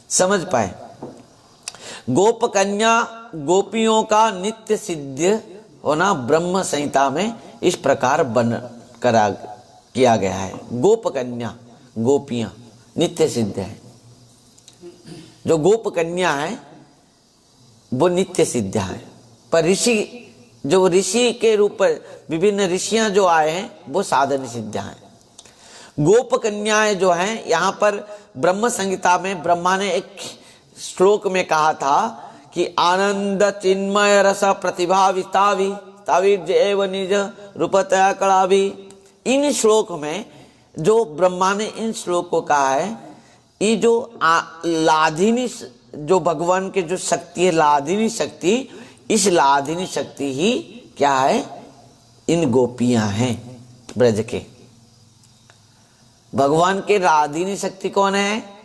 A: समझ पाए? गोप कन्या गोपियों का नित्य सिद्ध होना ब्रह्म संहिता में इस प्रकार किया गया है। गोप कन्या गोपियां नित्य सिद्ध है। जो गोप कन्या है वो नित्य सिद्ध है। पर ऋषि, जो ऋषि के रूप पर विभिन्न ऋषियां जो आए हैं वो साधन सिद्ध हैं। गोप कन्याएं जो हैं, यहाँ पर ब्रह्म संहिता में ब्रह्मा ने एक श्लोक में कहा था कि आनंद चिन्मय रस प्रतिभा विस्तावी तावीर्जेव निज रूपतया कलाभी। इन श्लोक में जो ब्रह्मा ने इन श्लोक को कहा है, ये जो लाधिनी, जो भगवान के जो शक्ति है लाधिनी शक्ति, इस लाधिनी शक्ति ही क्या है? इन गोपियां हैं ब्रज के। भगवान के लाधिनी शक्ति कौन है?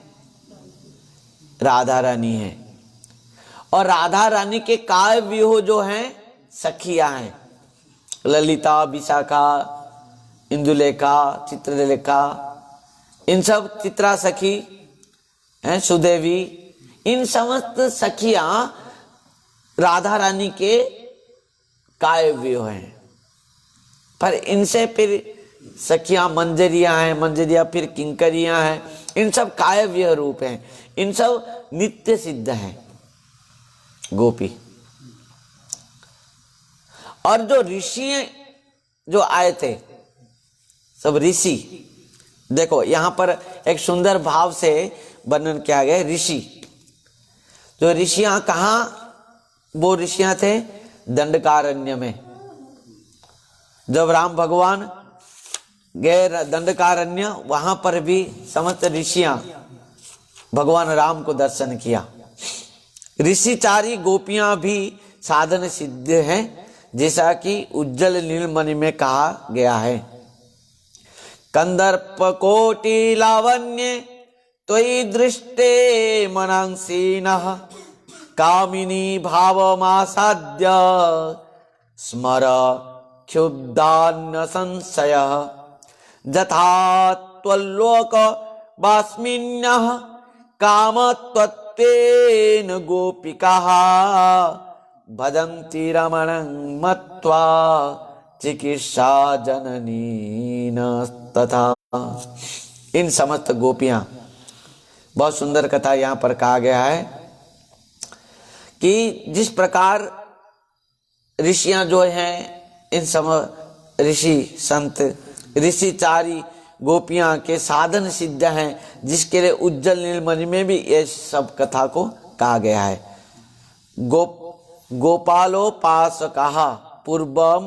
A: राधा रानी है। और राधा रानी के काव्य व्यूह जो हैं सखियां हैं, ललिता, विशाखा, इंदुलेखा, चित्रलेखा, इन सब चित्रा सखी हैं, सुदेवी, इन समस्त सखियां राधा रानी के काव्य व्यूह हैं। पर इनसे फिर सखियां मंजरियां हैं, मंजरियां फिर किंकरियां हैं, इन सब काव्य व्यूह रूप हैं। इन सब नित्य सिद्ध हैं गोपी। और जो ऋषि जो आए थे सब ऋषि, देखो यहां पर एक सुंदर भाव से वर्णन किया गया। ऋषि, जो ऋषियां कहां वो ऋषियां थे? दंडकारण्य में। जब राम भगवान गए दंडकारण्य, वहां पर भी समस्त ऋषियां भगवान राम को दर्शन किया। ऋषिचारी गोपियां भी साधन सिद्ध हैं, जैसा कि उज्जवल नीलमणि में कहा गया है। कंदर्प कोटि लावण्ये त्वयि दृष्टे मनांसिनः कामिनी भावमासाद्य स्मर क्षुब्धान्न संशयः यथा त्वल्लोक वास्मिन्यः कामत्वत्वेन गोपिकाः भजन्ति रमणं मत्वा चिकित्सा जननीन तथा। इन समस्त गोपियां, बहुत सुंदर कथा यहाँ पर कहा गया है कि जिस प्रकार ऋषियां जो हैं, इन सम ऋषि संत ऋषिचारी गोपियां के साधन सिद्ध हैं, जिसके लिए उज्जवल नीलमणि में भी ये सब कथा को कहा गया है। गोपालोपासकाः पूर्वम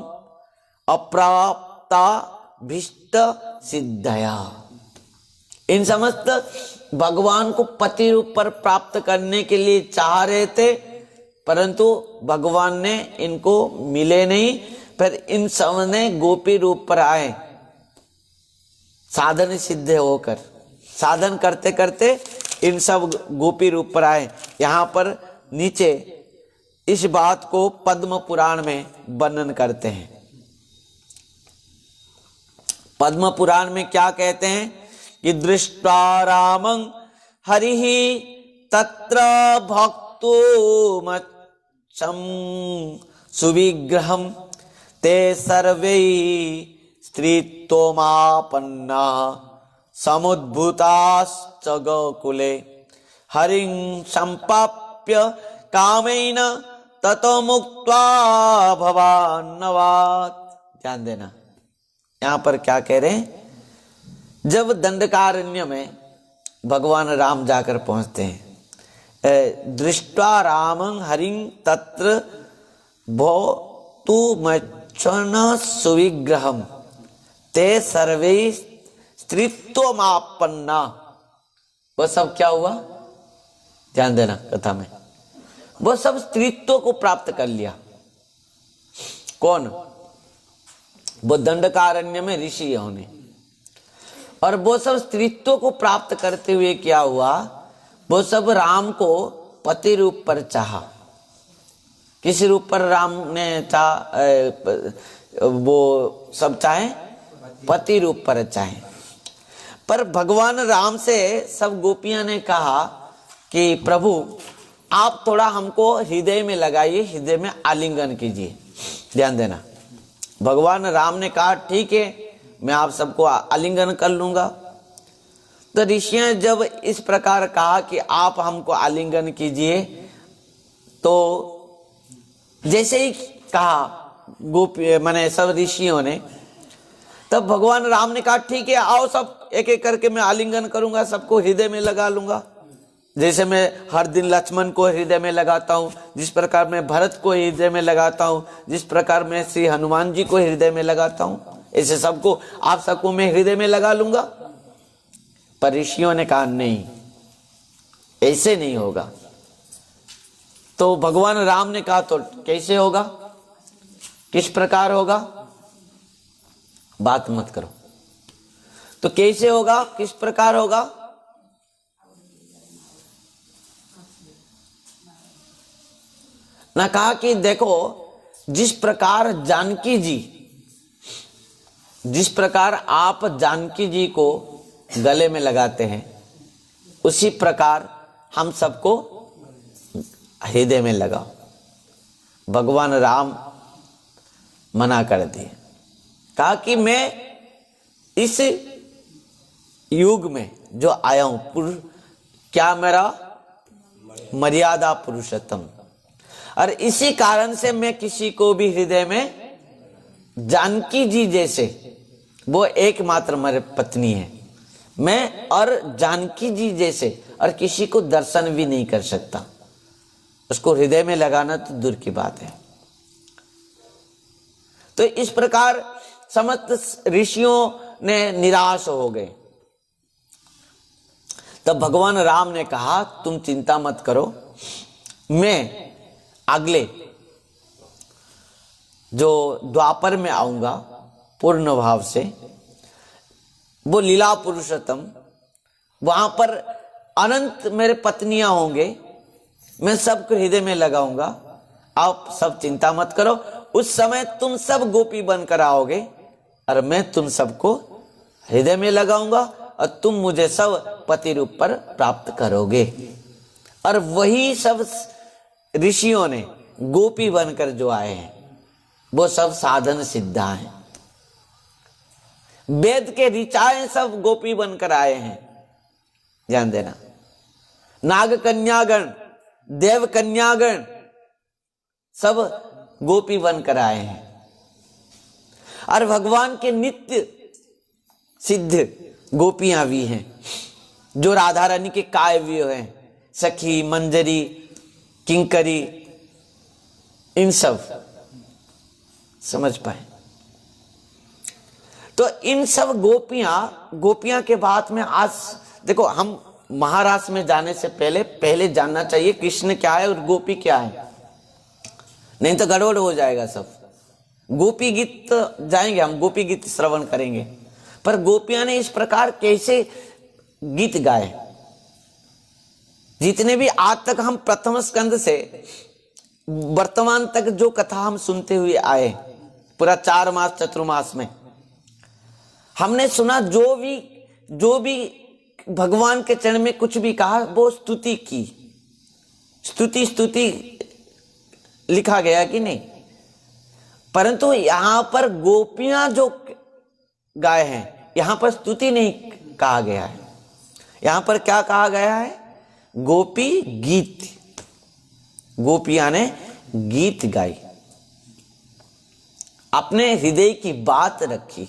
A: अप्राप्ता भीष्ट सिद्धया। इन समस्त भगवान को पति रूप पर प्राप्त करने के लिए चाह रहे थे, परंतु भगवान ने इनको मिले नहीं। फिर इन सब ने गोपी रूप पर आए, साधन सिद्ध होकर साधन करते करते इन सब गोपी रूप पर आए। यहाँ पर नीचे इस बात को पद्म पुराण में वर्णन करते हैं। पद्म पुराण में क्या कहते हैं कि दृष्ट्वा रामं हरिः तत्र भक्तुमच्छं सुविग्रहं ते सर्वे स्त्रीत्वमापन्ना समुद्भूताश्च गोकुले हरिं संप्राप्य कामेन ततो मुक्त्वा भवान्नवात्। ध्यान देना, यहाँ पर क्या कह रहे हैं, जब दंडकारण्य में भगवान राम जाकर पहुंचते हैं, दृष्ट्वा रामं हरिं तत्र भोक्तुमच्छन सुविग्रहं ते सर्वे स्त्रीत्वमापन्ना। वह सब क्या हुआ, ध्यान देना कथा में, वो सब स्त्रीत्व को प्राप्त कर लिया। कौन? वो दंडकारण्य में ऋषि होने, और वो सब स्त्रीत्व को प्राप्त करते हुए क्या हुआ, वो सब राम को पति रूप पर चाहा। किस रूप पर राम ने वो सब चाहे, पति रूप पर चाहे। पर भगवान राम से सब गोपियां ने कहा कि प्रभु आप थोड़ा हमको हृदय में लगाइए, हृदय में आलिंगन कीजिए। ध्यान देना, भगवान राम ने कहा ठीक है, मैं आप सबको आलिंगन कर लूंगा। तो ऋषियां जब इस प्रकार कहा कि आप हमको आलिंगन कीजिए, तो जैसे ही कहा गोपी माने सब ऋषियों ने, तब भगवान राम ने कहा ठीक है, आओ सब एक एक करके मैं आलिंगन करूंगा, सबको हृदय में लगा लूंगा। जैसे मैं हर दिन लक्ष्मण को हृदय में लगाता हूं, जिस प्रकार मैं भरत को हृदय में लगाता हूं, जिस प्रकार मैं श्री हनुमान जी को हृदय में लगाता हूं, ऐसे सबको आप सबको मैं हृदय में लगा लूंगा। पर ऋषियों ने कहा नहीं, ऐसे नहीं होगा। तो भगवान राम ने कहा तो कैसे होगा, किस प्रकार होगा, बात मत करो। तो कैसे होगा, किस प्रकार होगा? ना कहा कि देखो, जिस प्रकार जानकी जी, जिस प्रकार आप जानकी जी को गले में लगाते हैं, उसी प्रकार हम सबको हृदय में लगाओ। भगवान राम मना कर दिए, कहा कि मैं इस युग में जो आया हूं, क्या मेरा मर्यादा पुरुषोत्तम, और इसी कारण से मैं किसी को भी हृदय में, जानकी जी जैसे वो एकमात्र मेरी पत्नी है, मैं और जानकी जी जैसे और किसी को दर्शन भी नहीं कर सकता, उसको हृदय में लगाना तो दूर की बात है। तो इस प्रकार समस्त ऋषियों ने निराश हो गए। तब भगवान राम ने कहा तुम चिंता मत करो, मैं अगले जो द्वापर में आऊंगा पूर्ण भाव से, वो लीला पुरुषोत्तम, वहां पर अनंत मेरे पत्नियां होंगे, मैं सबको हृदय में लगाऊंगा। आप सब चिंता मत करो, उस समय तुम सब गोपी बनकर आओगे और मैं तुम सबको हृदय में लगाऊंगा और तुम मुझे सब पति रूप पर प्राप्त करोगे। और वही सब ऋषियों ने गोपी बनकर जो आए हैं वो सब साधन सिद्धा हैं। वेद के ऋचाएं सब गोपी बनकर आए हैं, ध्यान देना। नाग कन्यागण, देव कन्यागण सब गोपी बनकर आए हैं। और भगवान के नित्य सिद्ध गोपियां भी हैं जो राधा रानी के काव्य हैं, सखी, मंजरी, किंकरी, इन सब समझ पाए। तो इन सब गोपियां के बात में आज देखो, हम महाराष्ट्र में जाने से पहले जानना चाहिए कृष्ण क्या है और गोपी क्या है, नहीं तो गड़बड़ हो जाएगा सब। गोपी गीत जाएंगे हम, गोपी गीत श्रवण करेंगे, पर गोपियां ने इस प्रकार कैसे गीत गाए, जितने भी आज तक हम प्रथम स्कंद से वर्तमान तक जो कथा हम सुनते हुए आए, पूरा 4 मास चतुर्मास में हमने सुना, जो भी भगवान के चरण में कुछ भी कहा वो स्तुति की, स्तुति लिखा गया कि नहीं। परंतु यहां पर गोपियां जो गाए हैं, यहां पर स्तुति नहीं कहा गया है, यहां पर क्या कहा गया है, गोपी गीत। गोपियां ने गीत गाई, अपने हृदय की बात रखी,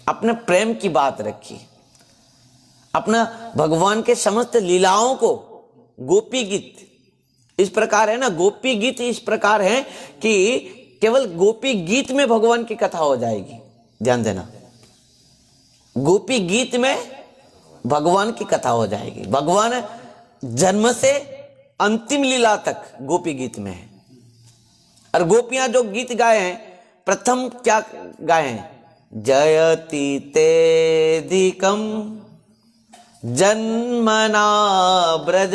A: अपने प्रेम की बात रखी, अपना भगवान के समस्त लीलाओं को। गोपी गीत इस प्रकार है ना, गोपी गीत इस प्रकार है कि केवल गोपी गीत में भगवान की कथा हो जाएगी, ध्यान देना। गोपी गीत में भगवान की कथा हो जाएगी। भगवान जन्म से अंतिम लीला तक गोपी गीत में है। और गोपियां जो गीत गाए हैं, प्रथम क्या गाए हैं, जयति तेधिकम जन्मना ब्रज।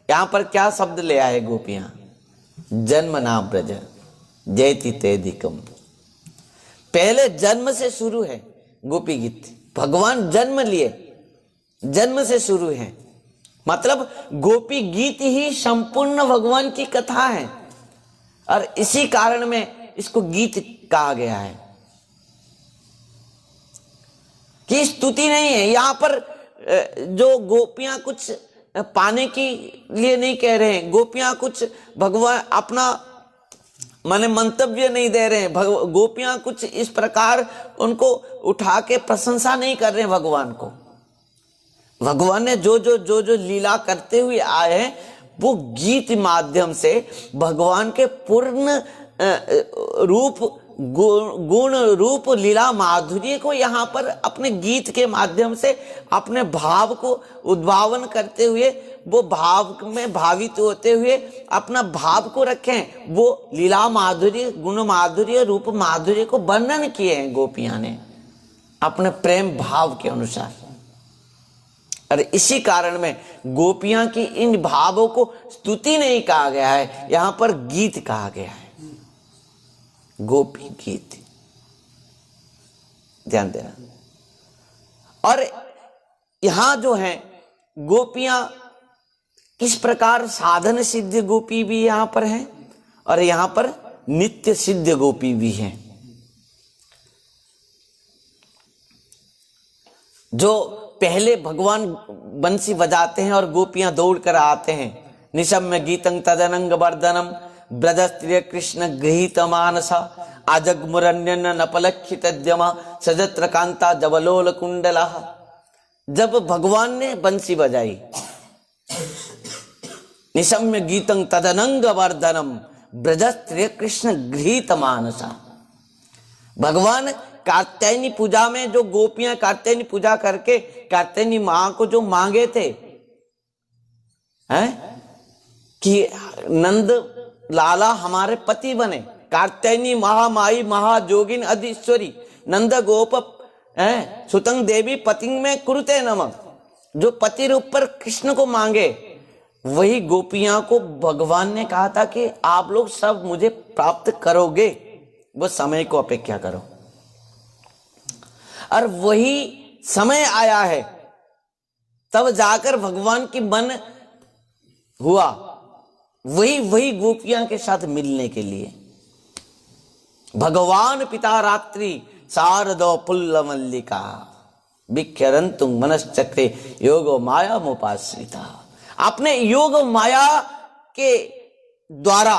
A: यहां पर क्या शब्द ले आए गोपियां, जन्मना ब्रज, जयति तेधिकम। पहले जन्म से शुरू है गोपी गीत, भगवान जन्म लिए, जन्म से शुरू है, मतलब गोपी गीत ही संपूर्ण भगवान की कथा है। और इसी कारण में इसको गीत कहा गया है कि स्तुति नहीं है। यहां पर जो गोपियां कुछ पाने के लिए नहीं कह रहे हैं, गोपियां कुछ भगवान अपना माने मंतव्य नहीं दे रहे हैं, गोपियां कुछ इस प्रकार उनको उठा के प्रशंसा नहीं कर रहे हैं भगवान को। भगवान ने जो लीला करते हुए आए हैं वो गीत माध्यम से भगवान के पूर्ण रूप गुण रूप लीला माधुर्य को यहाँ पर अपने गीत के माध्यम से अपने भाव को उद्भावन करते हुए, वो भाव में भावित होते हुए अपना भाव को रखें। वो लीला माधुर्य, गुण माधुर्य, रूप माधुर्य को वर्णन किए हैं गोपियां ने अपने प्रेम भाव के अनुसार। और इसी कारण में गोपियां की इन भावों को स्तुति नहीं कहा गया है, यहां पर गीत कहा गया है, गोपी गीत, ध्यान देना। और यहां जो है गोपियां किस प्रकार साधन सिद्ध गोपी भी यहां पर है और यहां पर नित्य सिद्ध गोपी भी है। जो पहले भगवान बंसी बजाते हैं और गोपियां दौड़ कर आते हैं, निशम्य गीतं तदनंग वर्धनम ब्रजस्त्रिय कृष्ण गृहीत मानसा आजगमुरण्यन नपलक्षितद्यमा सजत्र कांता जबलोल कुंडला। जब भगवान ने बंसी बजाई, निशम्य गीतं तदनंग वर्धनम ब्रजस्त्रिय कृष्ण गृहीत मानसा। भगवान कात्यायनी पूजा में जो गोपियां कात्यायनी पूजा करके कात्यायनी मां को जो मांगे थे, हैं कि नंद लाला हमारे पति बने। कात्यायनी महामाई महाजोगिन अधीश्वरी नंद गोप सुतंग देवी पतिंग में कुरुते नमः। जो पति रूप पर कृष्ण को मांगे वही गोपियां को भगवान ने कहा था कि आप लोग सब मुझे प्राप्त करोगे, वो समय को अपेक्षा करो। और वही समय आया है, तब जाकर भगवान की मन हुआ वही गोपियां के साथ मिलने के लिए। भगवान पिता रात्रि शारदो पुल्ल मल्लिका विख्यरंतु मनश्चक्रे योग माया मोपाश्रिता। अपने योग माया के द्वारा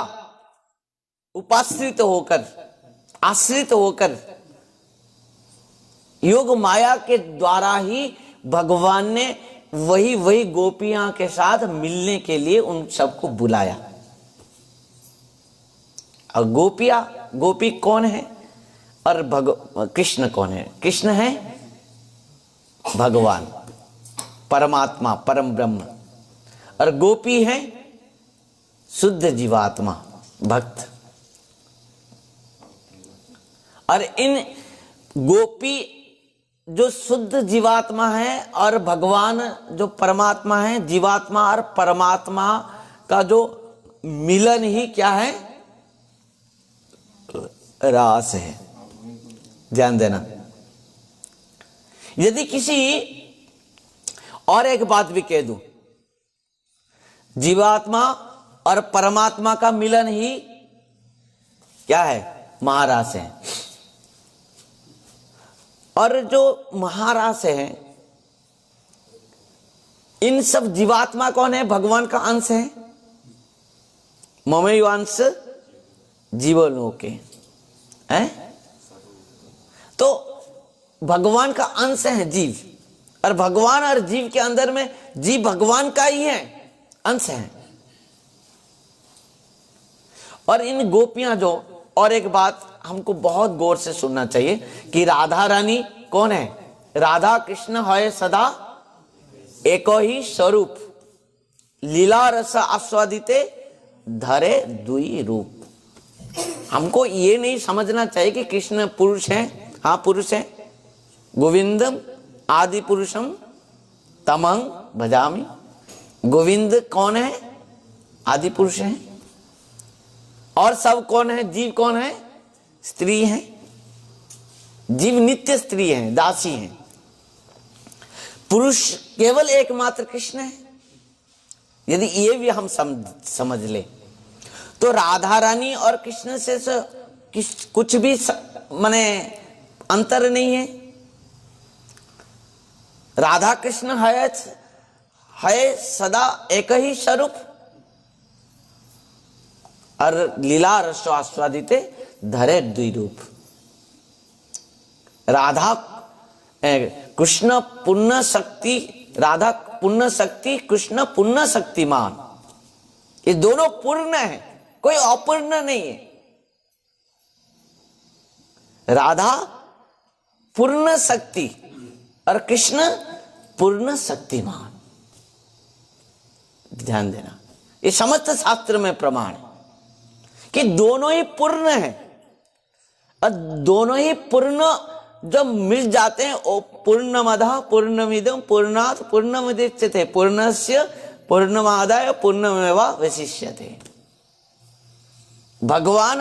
A: उपाश्रित होकर, आश्रित होकर, योग माया के द्वारा ही भगवान ने वही गोपियां के साथ मिलने के लिए उन सबको बुलाया। और गोपी कौन है और कृष्ण कौन है? कृष्ण है भगवान, परमात्मा, परम ब्रह्म, और गोपी है शुद्ध जीवात्मा, भक्त। और इन गोपी जो शुद्ध जीवात्मा है और भगवान जो परमात्मा है, जीवात्मा और परमात्मा का जो मिलन ही क्या है? रास है। ध्यान देना। यदि किसी और एक बात भी कह दूं, जीवात्मा और परमात्मा का मिलन ही क्या है? महारास है। और जो महारास है, इन सब जीवात्मा कौन है? भगवान का अंश है। ममैव अंश जीवलोके है, तो भगवान का अंश है जीव। और भगवान और जीव के अंदर में जीव भगवान का ही है, अंश है। और इन गोपियां जो, और एक बात हमको बहुत गौर से सुनना चाहिए कि राधा रानी कौन है? राधा कृष्ण है सदा एको ही स्वरूप, लीला रस आस्वादिते धरे दुई रूप। हमको ये नहीं समझना चाहिए कि कृष्ण पुरुष है। हाँ पुरुष है। गोविंदम आदि पुरुषम तमंग भजामि। गोविंद कौन है? आदि पुरुष है। और सब कौन है? जीव कौन है? स्त्री है। जीव नित्य स्त्री है, दासी है। पुरुष केवल एकमात्र कृष्ण है। यदि ये भी हम समझ ले तो राधा रानी और कृष्ण से कुछ भी माने अंतर नहीं है। राधा कृष्ण है सदा एक ही स्वरूप, और लीला रस आस्वादिते धरे द्वि रूप। राधा कृष्ण पुण्य शक्ति, राधा पुण्य शक्ति, कृष्ण पुण्य शक्तिमान। ये दोनों पूर्ण है, कोई अपूर्ण नहीं है। राधा पूर्ण शक्ति और कृष्ण पूर्ण शक्तिमान। ध्यान देना, ये समस्त शास्त्र में प्रमाण है कि दोनों ही पूर्ण है। और दोनों ही पूर्ण जब मिल जाते हैं, ओ पूर्णमदः पूर्णमिदं पूर्णात् पूर्णमुदच्यते पूर्णस्य पूर्णमादाय पूर्णमेवावशिष्यते। भगवान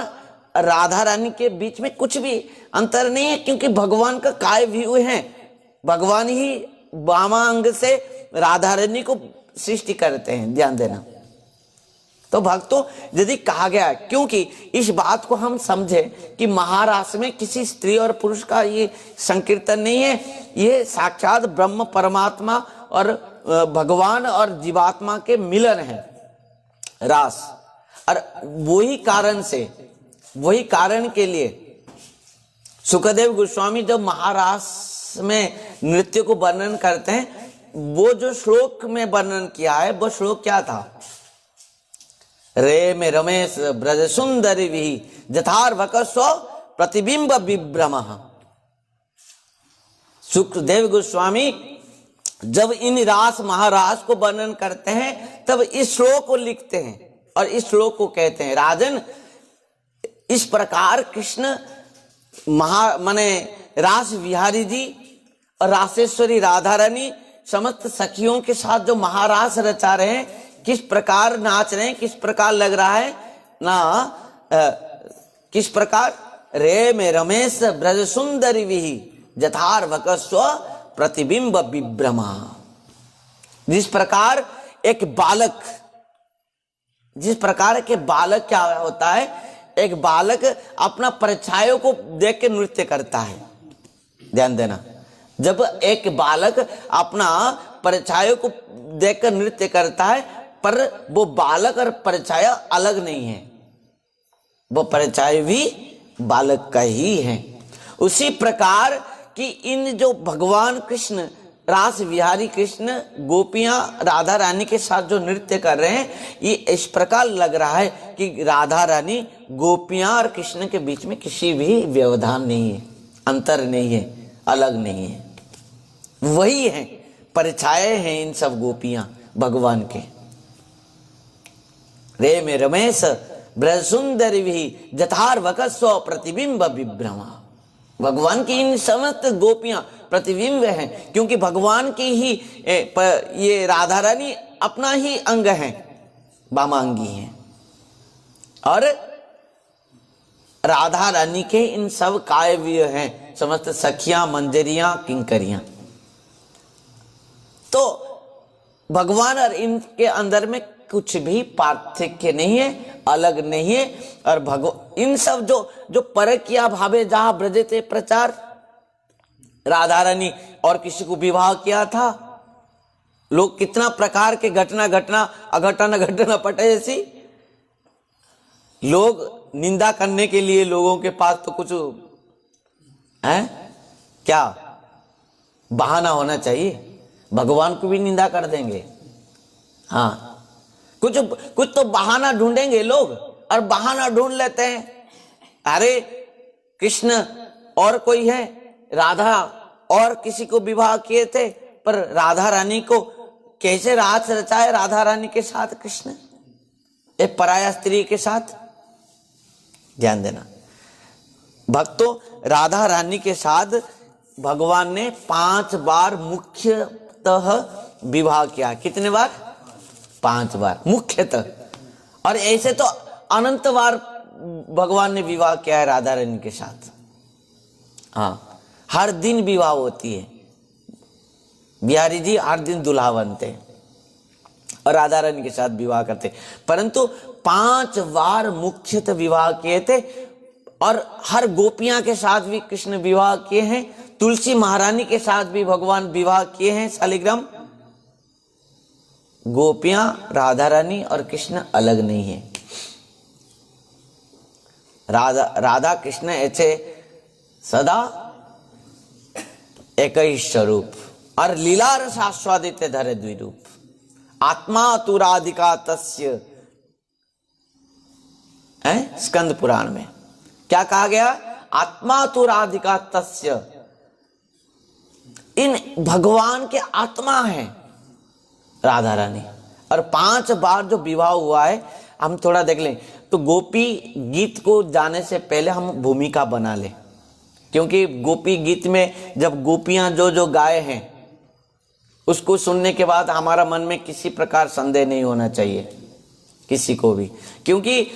A: राधा रानी के बीच में कुछ भी अंतर नहीं है, क्योंकि भगवान का काय भी हुए हैं। भगवान ही वामांग से राधा रानी को सृष्टि करते हैं। ध्यान देना। तो भक्तों, यदि कहा गया है, क्योंकि इस बात को हम समझे कि महारास में किसी स्त्री और पुरुष का ये संकीर्तन नहीं है, ये साक्षात ब्रह्म परमात्मा और भगवान और जीवात्मा के मिलन है, रास। और वही कारण के लिए सुखदेव गोस्वामी जब महारास में नृत्य को वर्णन करते हैं, वो जो श्लोक में वर्णन किया है, वो श्लोक क्या था? रे में रमेश ब्रज सुंदरी भी जथार्भक स्व प्रतिबिंब विभ्रम। सुखदेव गोस्वामी जब इन रास महारास को वर्णन करते हैं, तब इस श्लोक को लिखते हैं और इस श्लोक को कहते हैं राजन, इस प्रकार कृष्ण माने रास विहारी जी और रासेश्वरी राधा रानी समस्त सखियों के साथ जो महारास रचा रहे हैं, किस प्रकार नाच रहे हैं, किस प्रकार लग रहा है ना, किस प्रकार रे में रमेश ब्रज सुंदरी विहि जथार्भक स्व प्रतिबिंब विभ्रमा। जिस प्रकार एक बालक, जिस प्रकार के बालक क्या होता है, एक बालक अपना परछाइयों को देख के नृत्य करता है। ध्यान देना, जब एक बालक अपना परछाइयों को देखकर नृत्य करता है, पर वो बालक और परछाया अलग नहीं है, वो परछाई भी बालक का ही है। उसी प्रकार कि इन जो भगवान कृष्ण रास विहारी कृष्ण गोपियां राधा रानी के साथ जो नृत्य कर रहे हैं, ये इस प्रकार लग रहा है कि राधा रानी गोपियां और कृष्ण के बीच में किसी भी व्यवधान नहीं है, अंतर नहीं है, अलग नहीं है, वही है, परछाए हैं इन सब गोपियां भगवान के। रे में रमेश ब्रज सुंदर भी जथार्भक स्व प्रतिबिंब विभ्रमा। भगवान की इन समस्त गोपियां प्रतिबिंब हैं, क्योंकि भगवान की ही ये राधा रानी अपना ही अंग है, वामांगी हैं, और राधा रानी के इन सब काव्य हैं, समस्त सखियां मंजरियां किंकरियां। तो भगवान और इनके अंदर में कुछ भी पार्थक्य नहीं है, अलग नहीं है। और इन सब जो परकिया भावे जहां ब्रजते प्रचार, राधा रानी और किसी को विवाह किया था, लोग कितना प्रकार के घटना घटना पटे ऐसी, लोग निंदा करने के लिए लोगों के पास तो कुछ है क्या, बहाना होना चाहिए। भगवान को भी निंदा कर देंगे, हाँ, कुछ तो बहाना ढूंढेंगे लोग, और बहाना ढूंढ लेते हैं। अरे कृष्ण और कोई है, राधा और किसी को विवाह किए थे, पर राधा रानी को कैसे रात रचाए राधा रानी के साथ कृष्ण, एक पराया स्त्री के साथ। ध्यान देना भक्तों, राधा रानी के साथ भगवान ने 5 बार मुख्यतः विवाह किया। कितने बार? 5 बार मुख्यतः। और ऐसे तो अनंत बार भगवान ने विवाह किया है राधा रानी के साथ। हाँ, हर दिन विवाह होती है, बिहारी जी हर दिन दुल्हा बनते हैं और राधा रानी के साथ विवाह करते, परंतु 5 बार मुख्यतः विवाह किए थे। और हर गोपियां के साथ भी कृष्ण विवाह किए हैं, तुलसी महारानी के साथ भी भगवान विवाह किए हैं शालिग्राम। गोपियां, राधा रानी और कृष्ण अलग नहीं है। राधा कृष्ण ऐसे सदा एक ही स्वरूप, और लीला रस आस्वादित धरे द्विरूप। आत्मा तु राधिका तस्य, स्कंद पुराण में क्या कहा गया? आत्मा तु राधिका तस्य। इन भगवान के आत्मा है राधा रानी। और 5 बार जो विवाह हुआ है, हम थोड़ा देख लें तो गोपी गीत को जाने से पहले हम भूमिका बना लें, क्योंकि गोपी गीत में जब गोपियां जो गाए हैं उसको सुनने के बाद हमारा मन में किसी प्रकार संदेह नहीं होना चाहिए किसी को भी, क्योंकि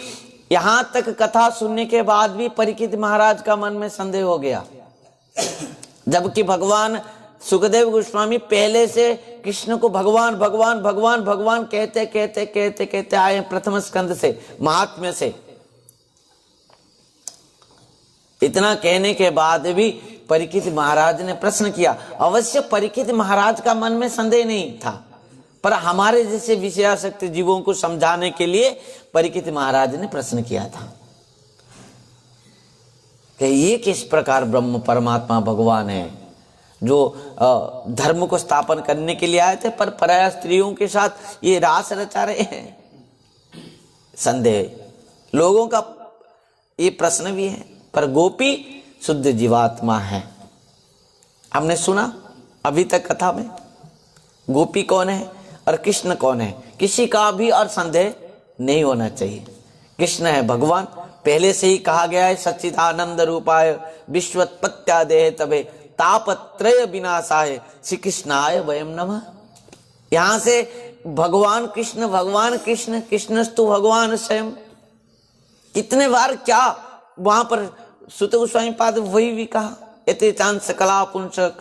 A: यहां तक कथा सुनने के बाद भी परीक्षित महाराज का मन में संदेह हो गया, जबकि भगवान सुखदेव गोस्वामी पहले से कृष्ण को भगवान भगवान भगवान भगवान कहते कहते कहते कहते आए प्रथम स्कंद से, महात्म्य से। इतना कहने के बाद भी परीक्षित महाराज ने प्रश्न किया। अवश्य परीक्षित महाराज का मन में संदेह नहीं था, पर हमारे जैसे विषयासक्त जीवों को समझाने के लिए परीक्षित महाराज ने प्रश्न किया था कि ये किस प्रकार ब्रह्म परमात्मा भगवान है जो धर्म को स्थापन करने के लिए आए थे, पर पराया स्त्रियों के साथ ये रास रचा रहे हैं। संदेह लोगों का ये प्रश्न भी है, पर गोपी शुद्ध जीवात्मा है। हमने सुना अभी तक कथा में गोपी कौन है और कृष्ण कौन है, किसी का भी और संदेह नहीं होना चाहिए। कृष्ण है भगवान, पहले से ही कहा गया है सच्चिदानंद रूपाय विश्वोत्पत्त्यादेह तबे तापत्रय विनाशाय श्री कृष्णाय वयम नमः। यहां से भगवान कृष्ण कृष्णस्तु भगवान स्वयं, कितने बार क्या वहां पर सुत गोस्वामी पाद वही भी कहा, एते चांस कला पुंसक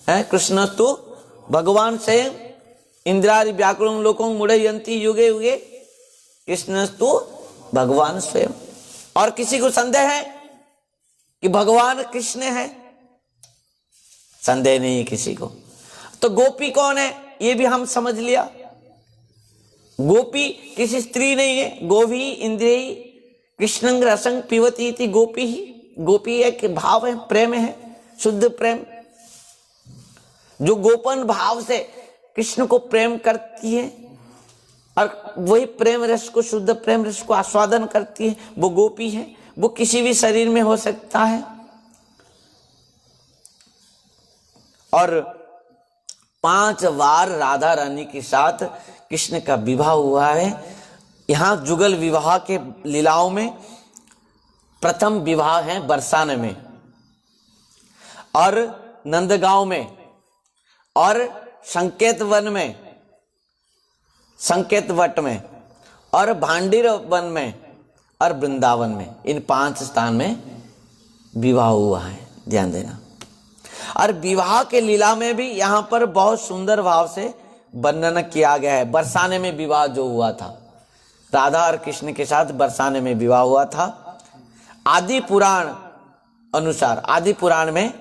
A: है कृष्णस्तु भगवान स्वयं इंद्रादि व्याकुलं लोकं मुड़यन्ति युगे युगे कृष्णस्तु भगवान स्वयं। और किसी को संदेह है कि भगवान कृष्ण है? संदेह नहीं है किसी को। तो गोपी कौन है ये भी हम समझ लिया। गोपी किसी स्त्री नहीं है, गोभी इंद्रिय कृष्णं रसं पिबती इति गोपी ही। गोपी एक भाव है, प्रेम है, शुद्ध प्रेम, जो गोपन भाव से कृष्ण को प्रेम करती है और वही प्रेम रस को, शुद्ध प्रेम रस को आस्वादन करती है, वो गोपी है। वो किसी भी शरीर में हो सकता है। और 5 बार राधा रानी के साथ कृष्ण का विवाह हुआ है। यहां जुगल विवाह के लीलाओं में प्रथम विवाह है बरसाने में और नंदगांव में और संकेत वन में, संकेत वट में और भांडीर वन में और वृंदावन में। इन 5 स्थान में विवाह हुआ है, ध्यान देना। और विवाह के लीला में भी यहां पर बहुत सुंदर भाव से वर्णन किया गया है। बरसाने में विवाह जो हुआ था, राधा और कृष्ण के साथ बरसाने में विवाह हुआ था। आदि पुराण अनुसार, आदि पुराण में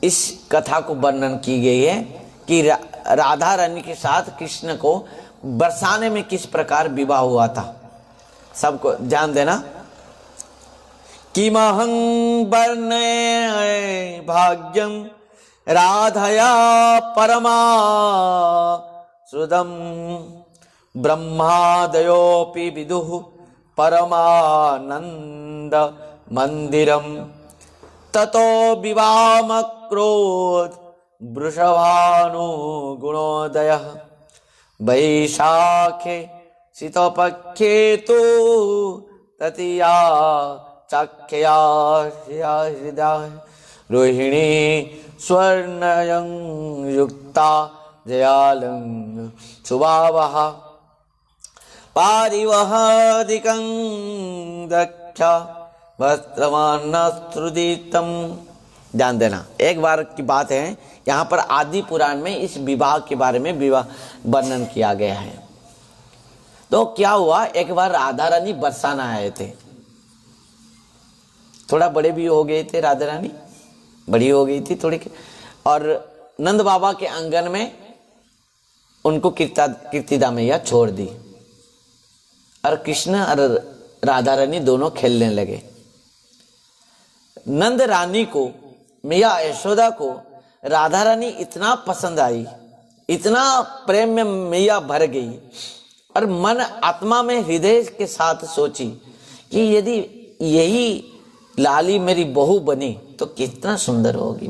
A: इस कथा को वर्णन की गई है कि राधा रानी के साथ कृष्ण को बरसाने में किस प्रकार विवाह हुआ था। सबको ध्यान देना। किमहं वर्णये भाग्यम राधया परमा श्रुतम ब्रह्मादयोपि विदुः परमानंद मंदिरम ततो विवामक्रोध वृषभानु गुणोदयः वैशाखे शीतपक्षे तो ततीया चाख्या हृदय रोहिणी स्वर्णयं युक्ता जयालंग सुभावः पारिवहादिकं दक्षा वस्त्रमान्नस्त्रुदितम्। ध्यान देना, एक बार की बात है, यहाँ पर आदि पुराण में इस विवाह के बारे में विवाह वर्णन किया गया है। तो क्या हुआ, एक बार राधा रानी बरसाना आए थे, थोड़ा बड़े भी हो गए थे, राधा रानी बड़ी हो गई थी थोड़ी, और नंद बाबा के आंगन में उनको कीर्तिदा मैया छोड़ दी और कृष्ण और राधा रानी दोनों खेलने लगे। नंद रानी को, मैया यशोदा को राधा रानी इतना पसंद आई, इतना प्रेम में मैया भर गई और मन आत्मा में हृदय के साथ सोची कि यदि यही लाली मेरी बहू बनी तो कितना सुंदर होगी।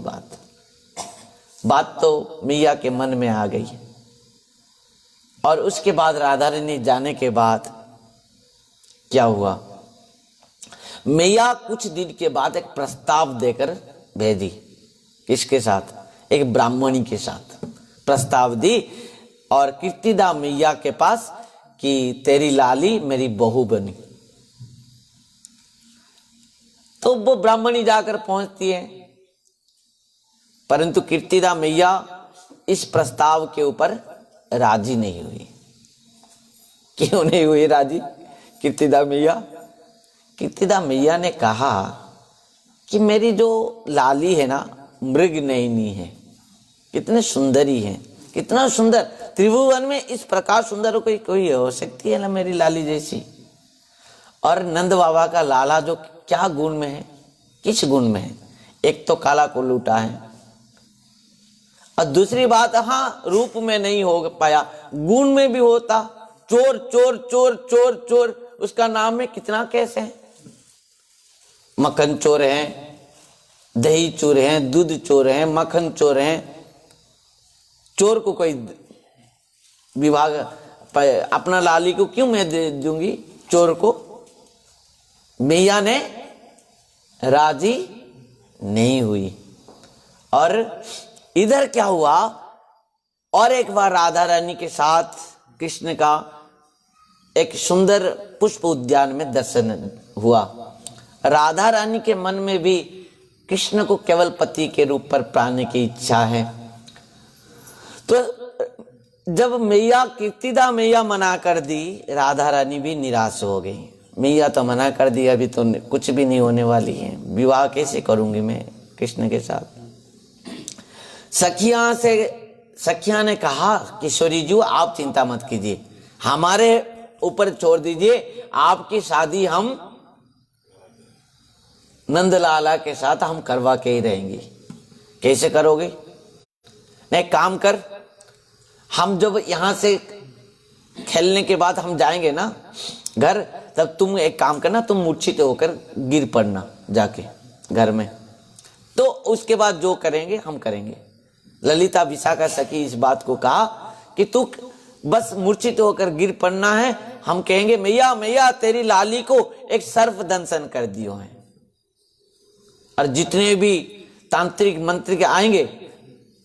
A: बात तो मैया के मन में आ गई। और उसके बाद राधा रानी जाने के बाद क्या हुआ, मैया कुछ दिन के बाद एक प्रस्ताव देकर भेजी। किसके साथ? एक ब्राह्मणी के साथ प्रस्ताव दी और कीर्तिदा मैया के पास कि तेरी लाली मेरी बहू बनी। तो वो ब्राह्मणी जाकर पहुंचती है, परंतु कीर्तिदा मैया इस प्रस्ताव के ऊपर राजी नहीं हुई। क्यों नहीं हुई राजी कीर्तिदा मैया? कीर्तिदा मैया ने कहा कि मेरी जो लाली है ना, मृग नयनी है, कितने सुंदरी है, कितना सुंदर, त्रिभुवन में इस प्रकार सुंदर कोई हो सकती है ना मेरी लाली जैसी। और नंद बाबा का लाला जो क्या गुण में है, किस गुण में है? एक तो काला को लूटा है और दूसरी बात, हाँ रूप में नहीं हो पाया, गुण में भी होता। चोर चोर चोर चोर चोर, उसका नाम में कितना कैसे है। मक्खन चोर हैं, दही चोर हैं, दूध चोर हैं, मक्खन चोर हैं। चोर को कोई विभाग अपना लाली को क्यों मैं दे दूंगी चोर को? मैया ने राजी नहीं हुई। और इधर क्या हुआ, और एक बार राधा रानी के साथ कृष्ण का एक सुंदर पुष्प उद्यान में दर्शन हुआ। राधा रानी के मन में भी कृष्ण को केवल पति के रूप पर पाने की इच्छा है। तो जब मैया कीर्तिदा मैया मना कर दी, राधा रानी भी निराश हो गई। मैया तो मना कर दी, अभी तो कुछ भी नहीं होने वाली है, विवाह कैसे करूंगी मैं कृष्ण के साथ। सखिया ने कहा किशोरी जी आप चिंता मत कीजिए, हमारे ऊपर छोड़ दीजिए, आपकी शादी हम नंदलाला के साथ हम करवा के ही रहेंगे। कैसे करोगे? नहीं, काम कर, हम जब यहां से खेलने के बाद हम जाएंगे ना घर, तब तुम एक काम करना, तुम मूर्छित होकर गिर पड़ना जाके घर में, तो उसके बाद जो करेंगे हम करेंगे। ललिता विशाखा सखी इस बात को कहा कि तू बस मूर्छित होकर गिर पड़ना है, हम कहेंगे मैया मैया तेरी लाली को एक सर्प दंशन कर दियो है, और जितने भी तांत्रिक मंत्रिक आएंगे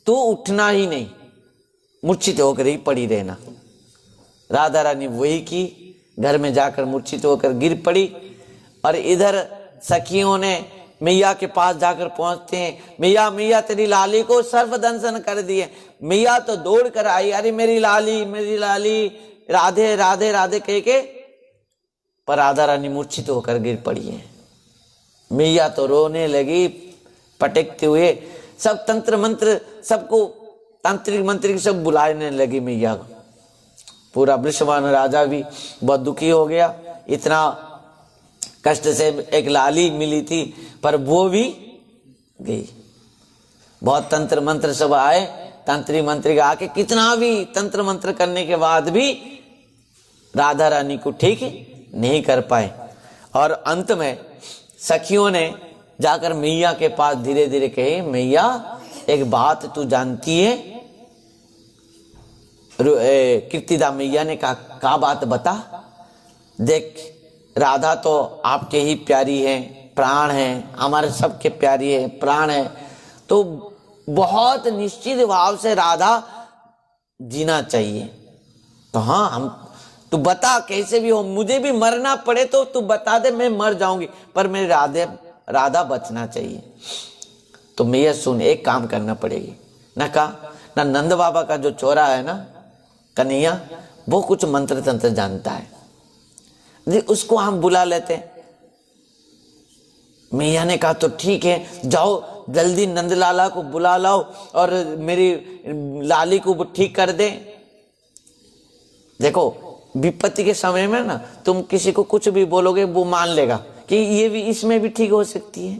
A: तो उठना ही नहीं, मूर्छित होकर ही पड़ी रहना। राधा रानी वही की, घर में जाकर मूर्छित होकर गिर पड़ी। और इधर सखियों ने मैया के पास जाकर पहुंचते हैं, मैया मैया तेरी लाली को सर्प दंशन कर दिए। मैया तो दौड़ कर आई, अरे मेरी लाली राधे राधे राधे कह के, पर राधा रानी मूर्छित होकर गिर पड़ी है। मैया तो रोने लगी पटकते हुए, सब तंत्र मंत्र सबको तांत्रिक मंत्रिक सब बुलाने लगी मैया को। पूरा वृषभानु राजा भी बहुत दुखी हो गया, इतना कष्ट से एक लाली मिली थी पर वो भी गई। बहुत तंत्र मंत्र सब आए, तांत्रिक मंत्री आके कितना भी तंत्र मंत्र करने के बाद भी राधा रानी को ठीक नहीं कर पाए। और अंत में सखियों ने जाकर मैया के पास धीरे धीरे कहे, मैया एक बात तू जानती है? कीर्तिदा मैया ने कहा, क्या बात बता। देख राधा तो आपके ही प्यारी है, प्राण है, हमारे सबके प्यारी है, प्राण है, तो बहुत निश्चित भाव से राधा जीना चाहिए। तो हाँ हम, तू बता कैसे भी हो, मुझे भी मरना पड़े तो तू बता दे, मैं मर जाऊंगी, पर मेरी राधा बचना चाहिए। तो मैया सुन, एक काम करना पड़ेगी ना, कहा ना नंद बाबा का जो चोरा है ना कन्हैया, वो कुछ मंत्र तंत्र जानता है, उसको हम बुला लेते हैं। मैया ने कहा तो ठीक है, जाओ जल्दी नंदलाला को बुला लाओ और मेरी लाली को ठीक कर दे। देखो विपत्ति के समय में ना तुम किसी को कुछ भी बोलोगे वो मान लेगा कि ये भी इसमें भी ठीक हो सकती है।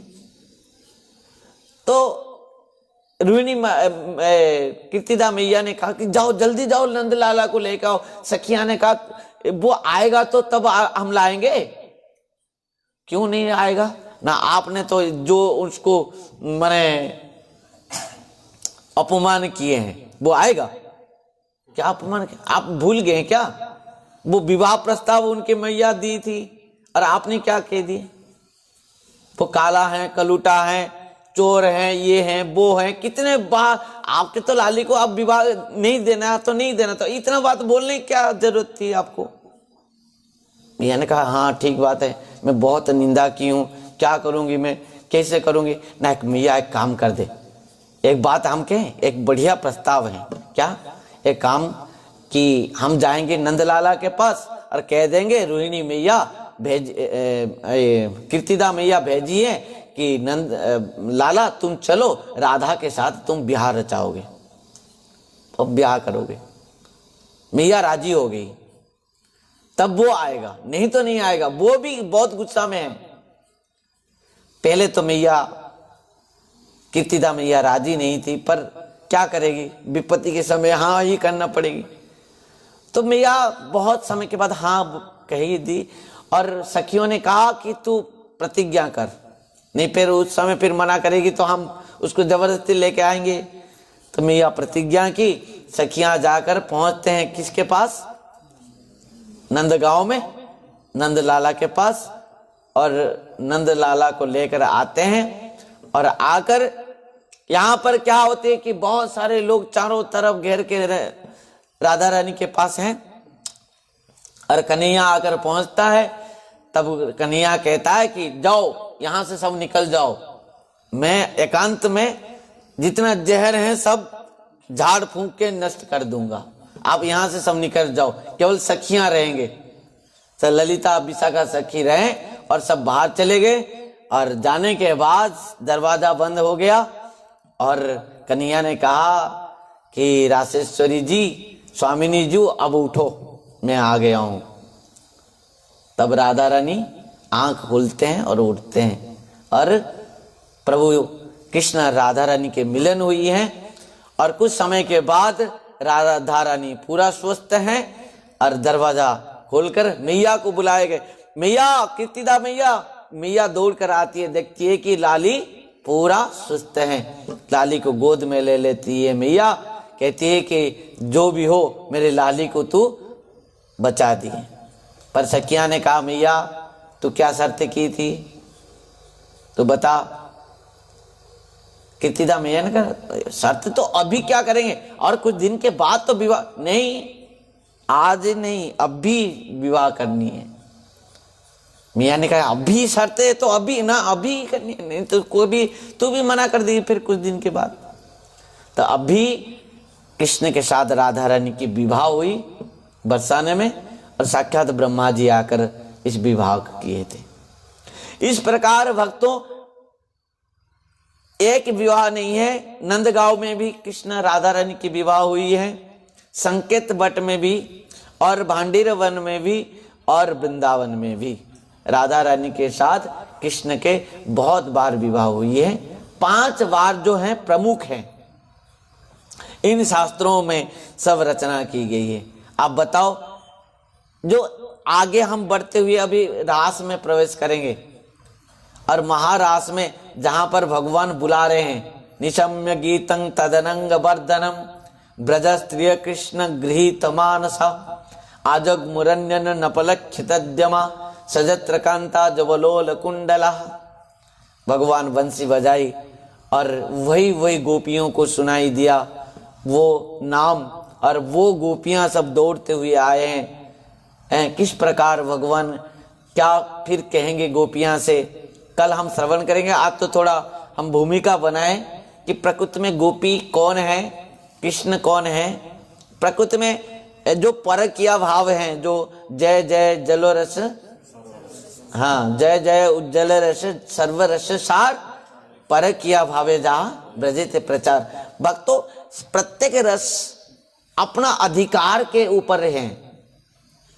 A: तो रोहिणी कीर्तिदा मैया ने कहा कि जाओ जल्दी जाओ नंदलाला को लेकर आओ। सखिया ने कहा वो आएगा तो तब हम लाएंगे, क्यों नहीं आएगा ना, आपने तो जो उसको माने अपमान किए हैं वो आएगा क्या? अपमान आप भूल गए क्या? वो विवाह प्रस्ताव उनके मैया दी थी और आपने क्या कह दिए? वो काला है, कलूटा है, चोर है, ये है वो है, कितने बार आपके तो लाली को आप विवाह नहीं देना तो नहीं देना, तो इतना बात बोलने की क्या जरूरत थी आपको? मैया ने कहा हाँ ठीक बात है, मैं बहुत निंदा की हूं, क्या करूंगी मैं, कैसे करूंगी ना। मैया एक काम कर दे, एक बात हम कहें, एक बढ़िया प्रस्ताव है क्या, एक काम कि हम जाएंगे नंदलाला के पास और कह देंगे रोहिणी मैया भेज, कीर्तिदा मैया भेजिए कि नंद लाला तुम चलो राधा के साथ तुम ब्याह रचाओगे और ब्याह करोगे। मैया राजी हो गई, तब वो आएगा, नहीं तो नहीं आएगा। वो भी बहुत गुस्सा में है। पहले तो मैया कीर्तिदा मैया राजी नहीं थी, पर क्या करेगी, विपत्ति के समय हाँ ही करना पड़ेगी। तो मैया बहुत समय के बाद हाँ कही दी और सखियों ने कहा कि तू प्रतिज्ञा कर, नहीं फिर उस समय फिर मना करेगी तो हम उसको जबरदस्ती लेके आएंगे। तो मैया प्रतिज्ञा की, सखियां जाकर पहुंचते हैं किसके पास, नंदगांव में नंद लाला के पास, और नंद लाला को लेकर आते हैं। और आकर यहाँ पर क्या होते है कि बहुत सारे लोग चारों तरफ घेर के राधा रानी के पास हैं। और कन्हैया आकर पहुंचता है, तब कन्हैया कहता है कि जाओ यहां से सब निकल जाओ, मैं एकांत में जितना जहर है सब झाड़ फूंक के नष्ट कर दूंगा, आप यहां से सब निकल जाओ, केवल सखियां रहेंगे। तो ललिता विशाखा सखी रहे और सब बाहर चले गए। और जाने के बाद दरवाजा बंद हो गया और कन्हैया ने कहा कि रासेश्वरी जी, स्वामिनी जी, अब उठो, मैं आ गया हूं। तब राधा रानी आंख खोलते हैं और उठते हैं और प्रभु कृष्ण राधा रानी के मिलन हुई है। और कुछ समय के बाद राधा रानी पूरा स्वस्थ है और दरवाजा खोलकर मैया को बुलाए गए। मैया, कीर्तिदा मैया। मैया दौड़ कर आती है, देखती है कि लाली पूरा सुस्त है, लाली को गोद में ले लेती है। मैया कहती है कि जो भी हो मेरे लाली को तू बचा दी। पर सखिया ने कहा, मैया तू क्या शर्त की थी, तो बता। कीर्तिदा मैया ने कहा, शर्त तो अभी क्या करेंगे, और कुछ दिन के बाद तो विवाह। नहीं, आज नहीं, अभी विवाह करनी है। मियाँ ने कहा, अभी शर्त है तो अभी ना, अभी करनी है, नहीं तो कोई भी तू भी मना कर दी फिर कुछ दिन के बाद। तो अभी कृष्ण के साथ राधा रानी की विवाह हुई बरसाने में, और साक्षात ब्रह्मा जी आकर इस विवाह किए थे। इस प्रकार भक्तों, एक विवाह नहीं है, नंदगांव में भी कृष्ण राधा रानी की विवाह हुई है, संकेत बट में भी, और भांडीर वन में भी, और वृंदावन में भी राधा रानी के साथ कृष्ण के बहुत बार विवाह हुई है। 5 बार जो हैं प्रमुख हैं, इन शास्त्रों में सब रचना की गई है। आप बताओ, जो आगे हम बढ़ते हुए अभी रास में प्रवेश करेंगे, और महारास में जहां पर भगवान बुला रहे हैं, निशम्य गीतं तदनंग वर्धनम ब्रज स्त्रिय कृष्ण गृहीत मानसा आजग मुरण्यन नपलक्षितद्यमा सजत्र कांता जवलोल कुंडला। भगवान बंसी बजाई और वही गोपियों को सुनाई दिया वो नाम, और वो गोपियां सब दौड़ते हुए आए हैं। किस प्रकार भगवान क्या फिर कहेंगे गोपियां से, कल हम श्रवण करेंगे। आज तो थोड़ा हम भूमिका बनाएं कि प्रकृति में गोपी कौन है, कृष्ण कौन है। प्रकृति में जो परकीय भाव हैं, जो जय जय जलोरस, हाँ, जय जय उज्जवल रस सर्वरस सार परकीय भावे जहाँ ब्रजित प्रचार। भक्तों, प्रत्येक रस अपना अधिकार के ऊपर है।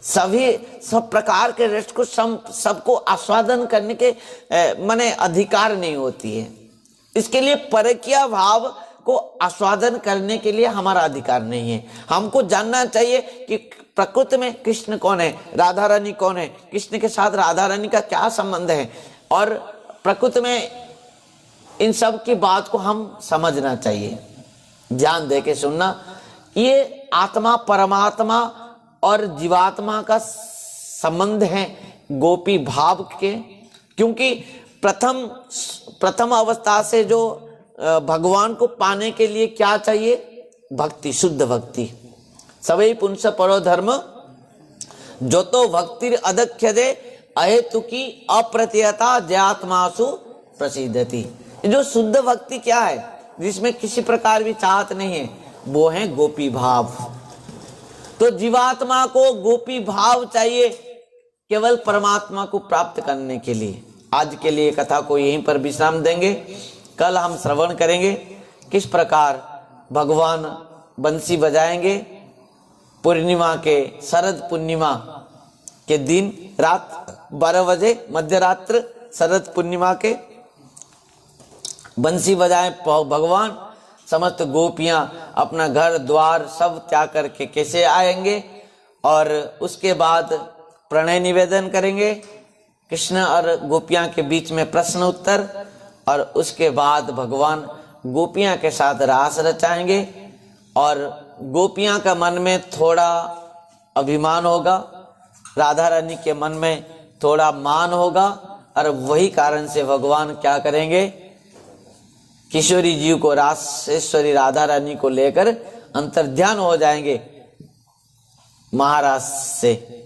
A: सब प्रकार के रस को सबको आस्वादन करने के माने अधिकार नहीं होती है। इसके लिए परकीय भाव को आस्वादन करने के लिए हमारा अधिकार नहीं है। हमको जानना चाहिए कि प्रकृति में कृष्ण कौन है, राधा रानी कौन है, कृष्ण के साथ राधा रानी का क्या संबंध है, और प्रकृति में इन सब की बात को हम समझना चाहिए, ध्यान दे के सुनना। ये आत्मा परमात्मा और जीवात्मा का संबंध है गोपी भाव के, क्योंकि प्रथम अवस्था से जो भगवान को पाने के लिए क्या चाहिए, भक्ति, शुद्ध भक्ति। सवै पुंस परो धर्म जो तो भक्तिर अदख्यदे अहेतुकी अप्रत्ययता जयात्मासु प्रसिद्धति। जो शुद्ध भक्ति क्या है, जिसमें किसी प्रकार भी चाहत नहीं है, वो है गोपी भाव। तो जीवात्मा को गोपी भाव चाहिए केवल परमात्मा को प्राप्त करने के लिए। आज के लिए कथा को यहीं पर विश्राम देंगे। कल हम श्रवण करेंगे किस प्रकार भगवान बंसी बजाएंगे पूर्णिमा के, शरद पूर्णिमा के दिन रात 12 बजे मध्यरात्र शरद पूर्णिमा के बंसी बजाएं भगवान। समस्त गोपियां अपना घर द्वार सब त्याग करके कैसे आएंगे, और उसके बाद प्रणय निवेदन करेंगे, कृष्ण और गोपियां के बीच में प्रश्न उत्तर, और उसके बाद भगवान गोपियां के साथ रास रचाएंगे। और गोपियां का मन में थोड़ा अभिमान होगा, राधा रानी के मन में थोड़ा मान होगा और वही कारण से भगवान क्या करेंगे, किशोरी जीव को रासेश्वरी राधा रानी को लेकर अंतर्ध्यान हो जाएंगे महाराज से।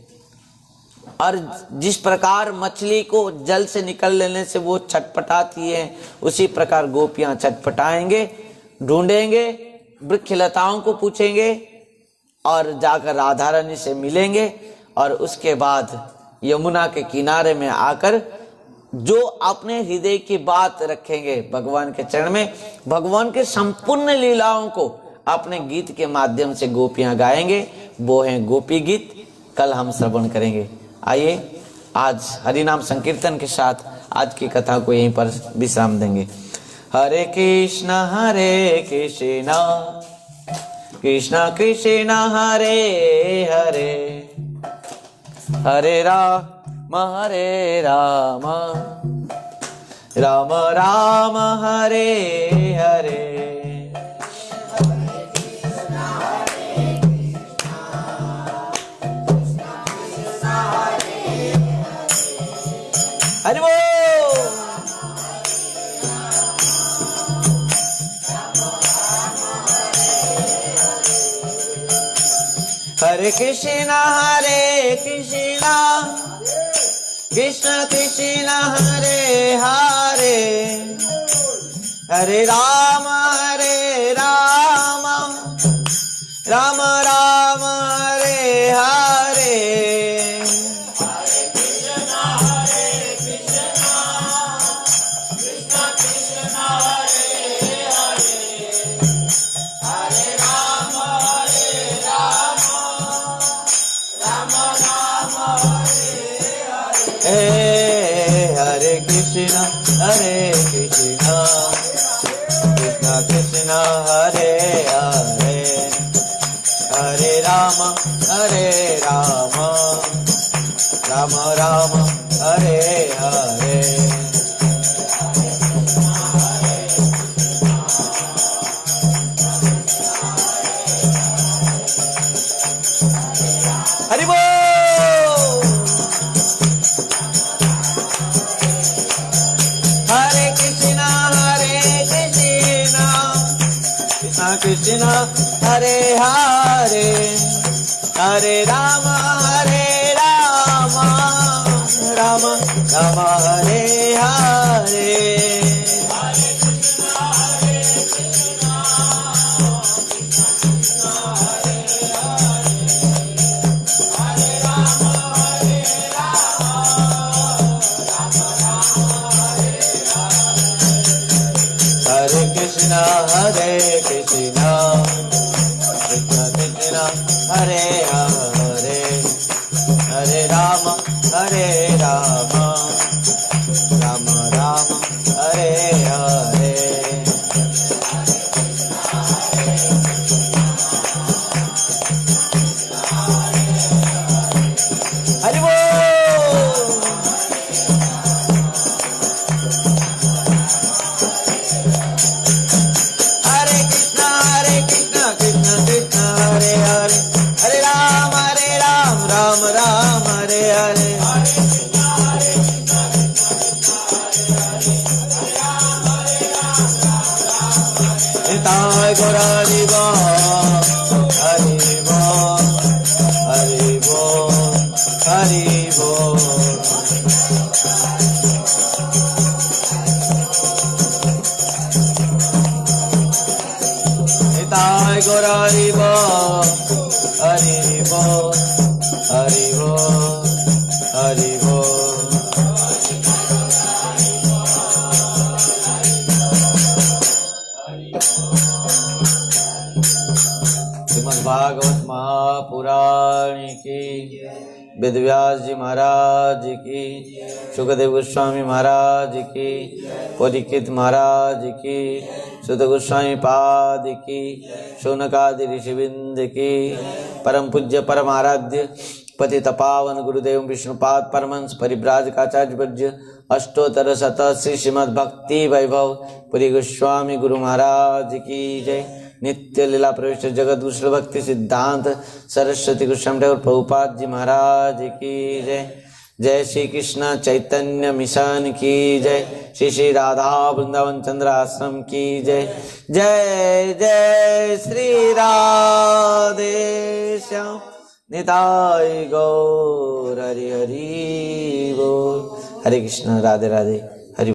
A: और जिस प्रकार मछली को जल से निकल लेने से वो छटपटाती है, उसी प्रकार गोपियां छटपटाएंगे, ढूंढेंगे, वृक्षलताओं को पूछेंगे और जाकर राधा रानी से मिलेंगे। और उसके बाद यमुना के किनारे में आकर जो अपने हृदय की बात रखेंगे भगवान के चरण में, भगवान के संपूर्ण लीलाओं को अपने गीत के माध्यम से गोपियां गाएंगे। वो हैं गोपी गीत, कल हम श्रवण करेंगे। आइए आज हरिनाम संकीर्तन के साथ आज की कथा को यहीं पर विश्राम देंगे। हरे कृष्ण कृष्ण कृष्ण हरे हरे, हरे राम राम राम हरे हरे। हरि बोल। हरे कृष्ण कृष्ण कृष्ण हरे हरे, हरे राम राम राम हरे हरे। हरे कृष्ण कृष्ण कृष्ण हरे हरे, हरे राम राम राम हरे हरे। हरि बोल। कृष्ण हरे हरे, हरे राम राम राम हरे हरे। हरे कृष्ण कृष्ण कृष्ण हरे हरे, हरे राम राम राम हरे हरे। हरि बोल। राम राम हरे हरे, निताय गौर हरि बोल, हरि बोल, हरि बोल, हरि बोल। निताय गौर हरि बोल, हरि बोल, हरि बोल, हरि बोल। श्रीमद् भागवत महापुराण की, वेदव्यास जी महाराज की, सुखदेव गोस्वामी महाराज की, परीक्षित महाराज की, सुत गोस्वामी पाद की, शौनकादि ऋषिवृंद की, परम पूज्य परम आराध्य पतित पावन गुरुदेव विष्णुपाद परमहंस परिव्राजकाचार्य वर्य अष्टोत्तर शत श्री श्रीमद् भक्ति वैभव पुरी गोस्वामी गुरु महाराज की जय। नित्य लीला प्रविष्ट जगत गुरु भक्ति सिद्धांत सरस्वती गोस्वामी ठाकुर प्रभुपाद जी महाराज की जय। जय श्री कृष्ण चैतन्य मिशन की जय। श्री श्री राधा वृंदावन चंद्र आश्रम की जय। जय जय श्री राधे श्याम निताय गौर हरि हरि बोल। हरे कृष्ण राधे राधे।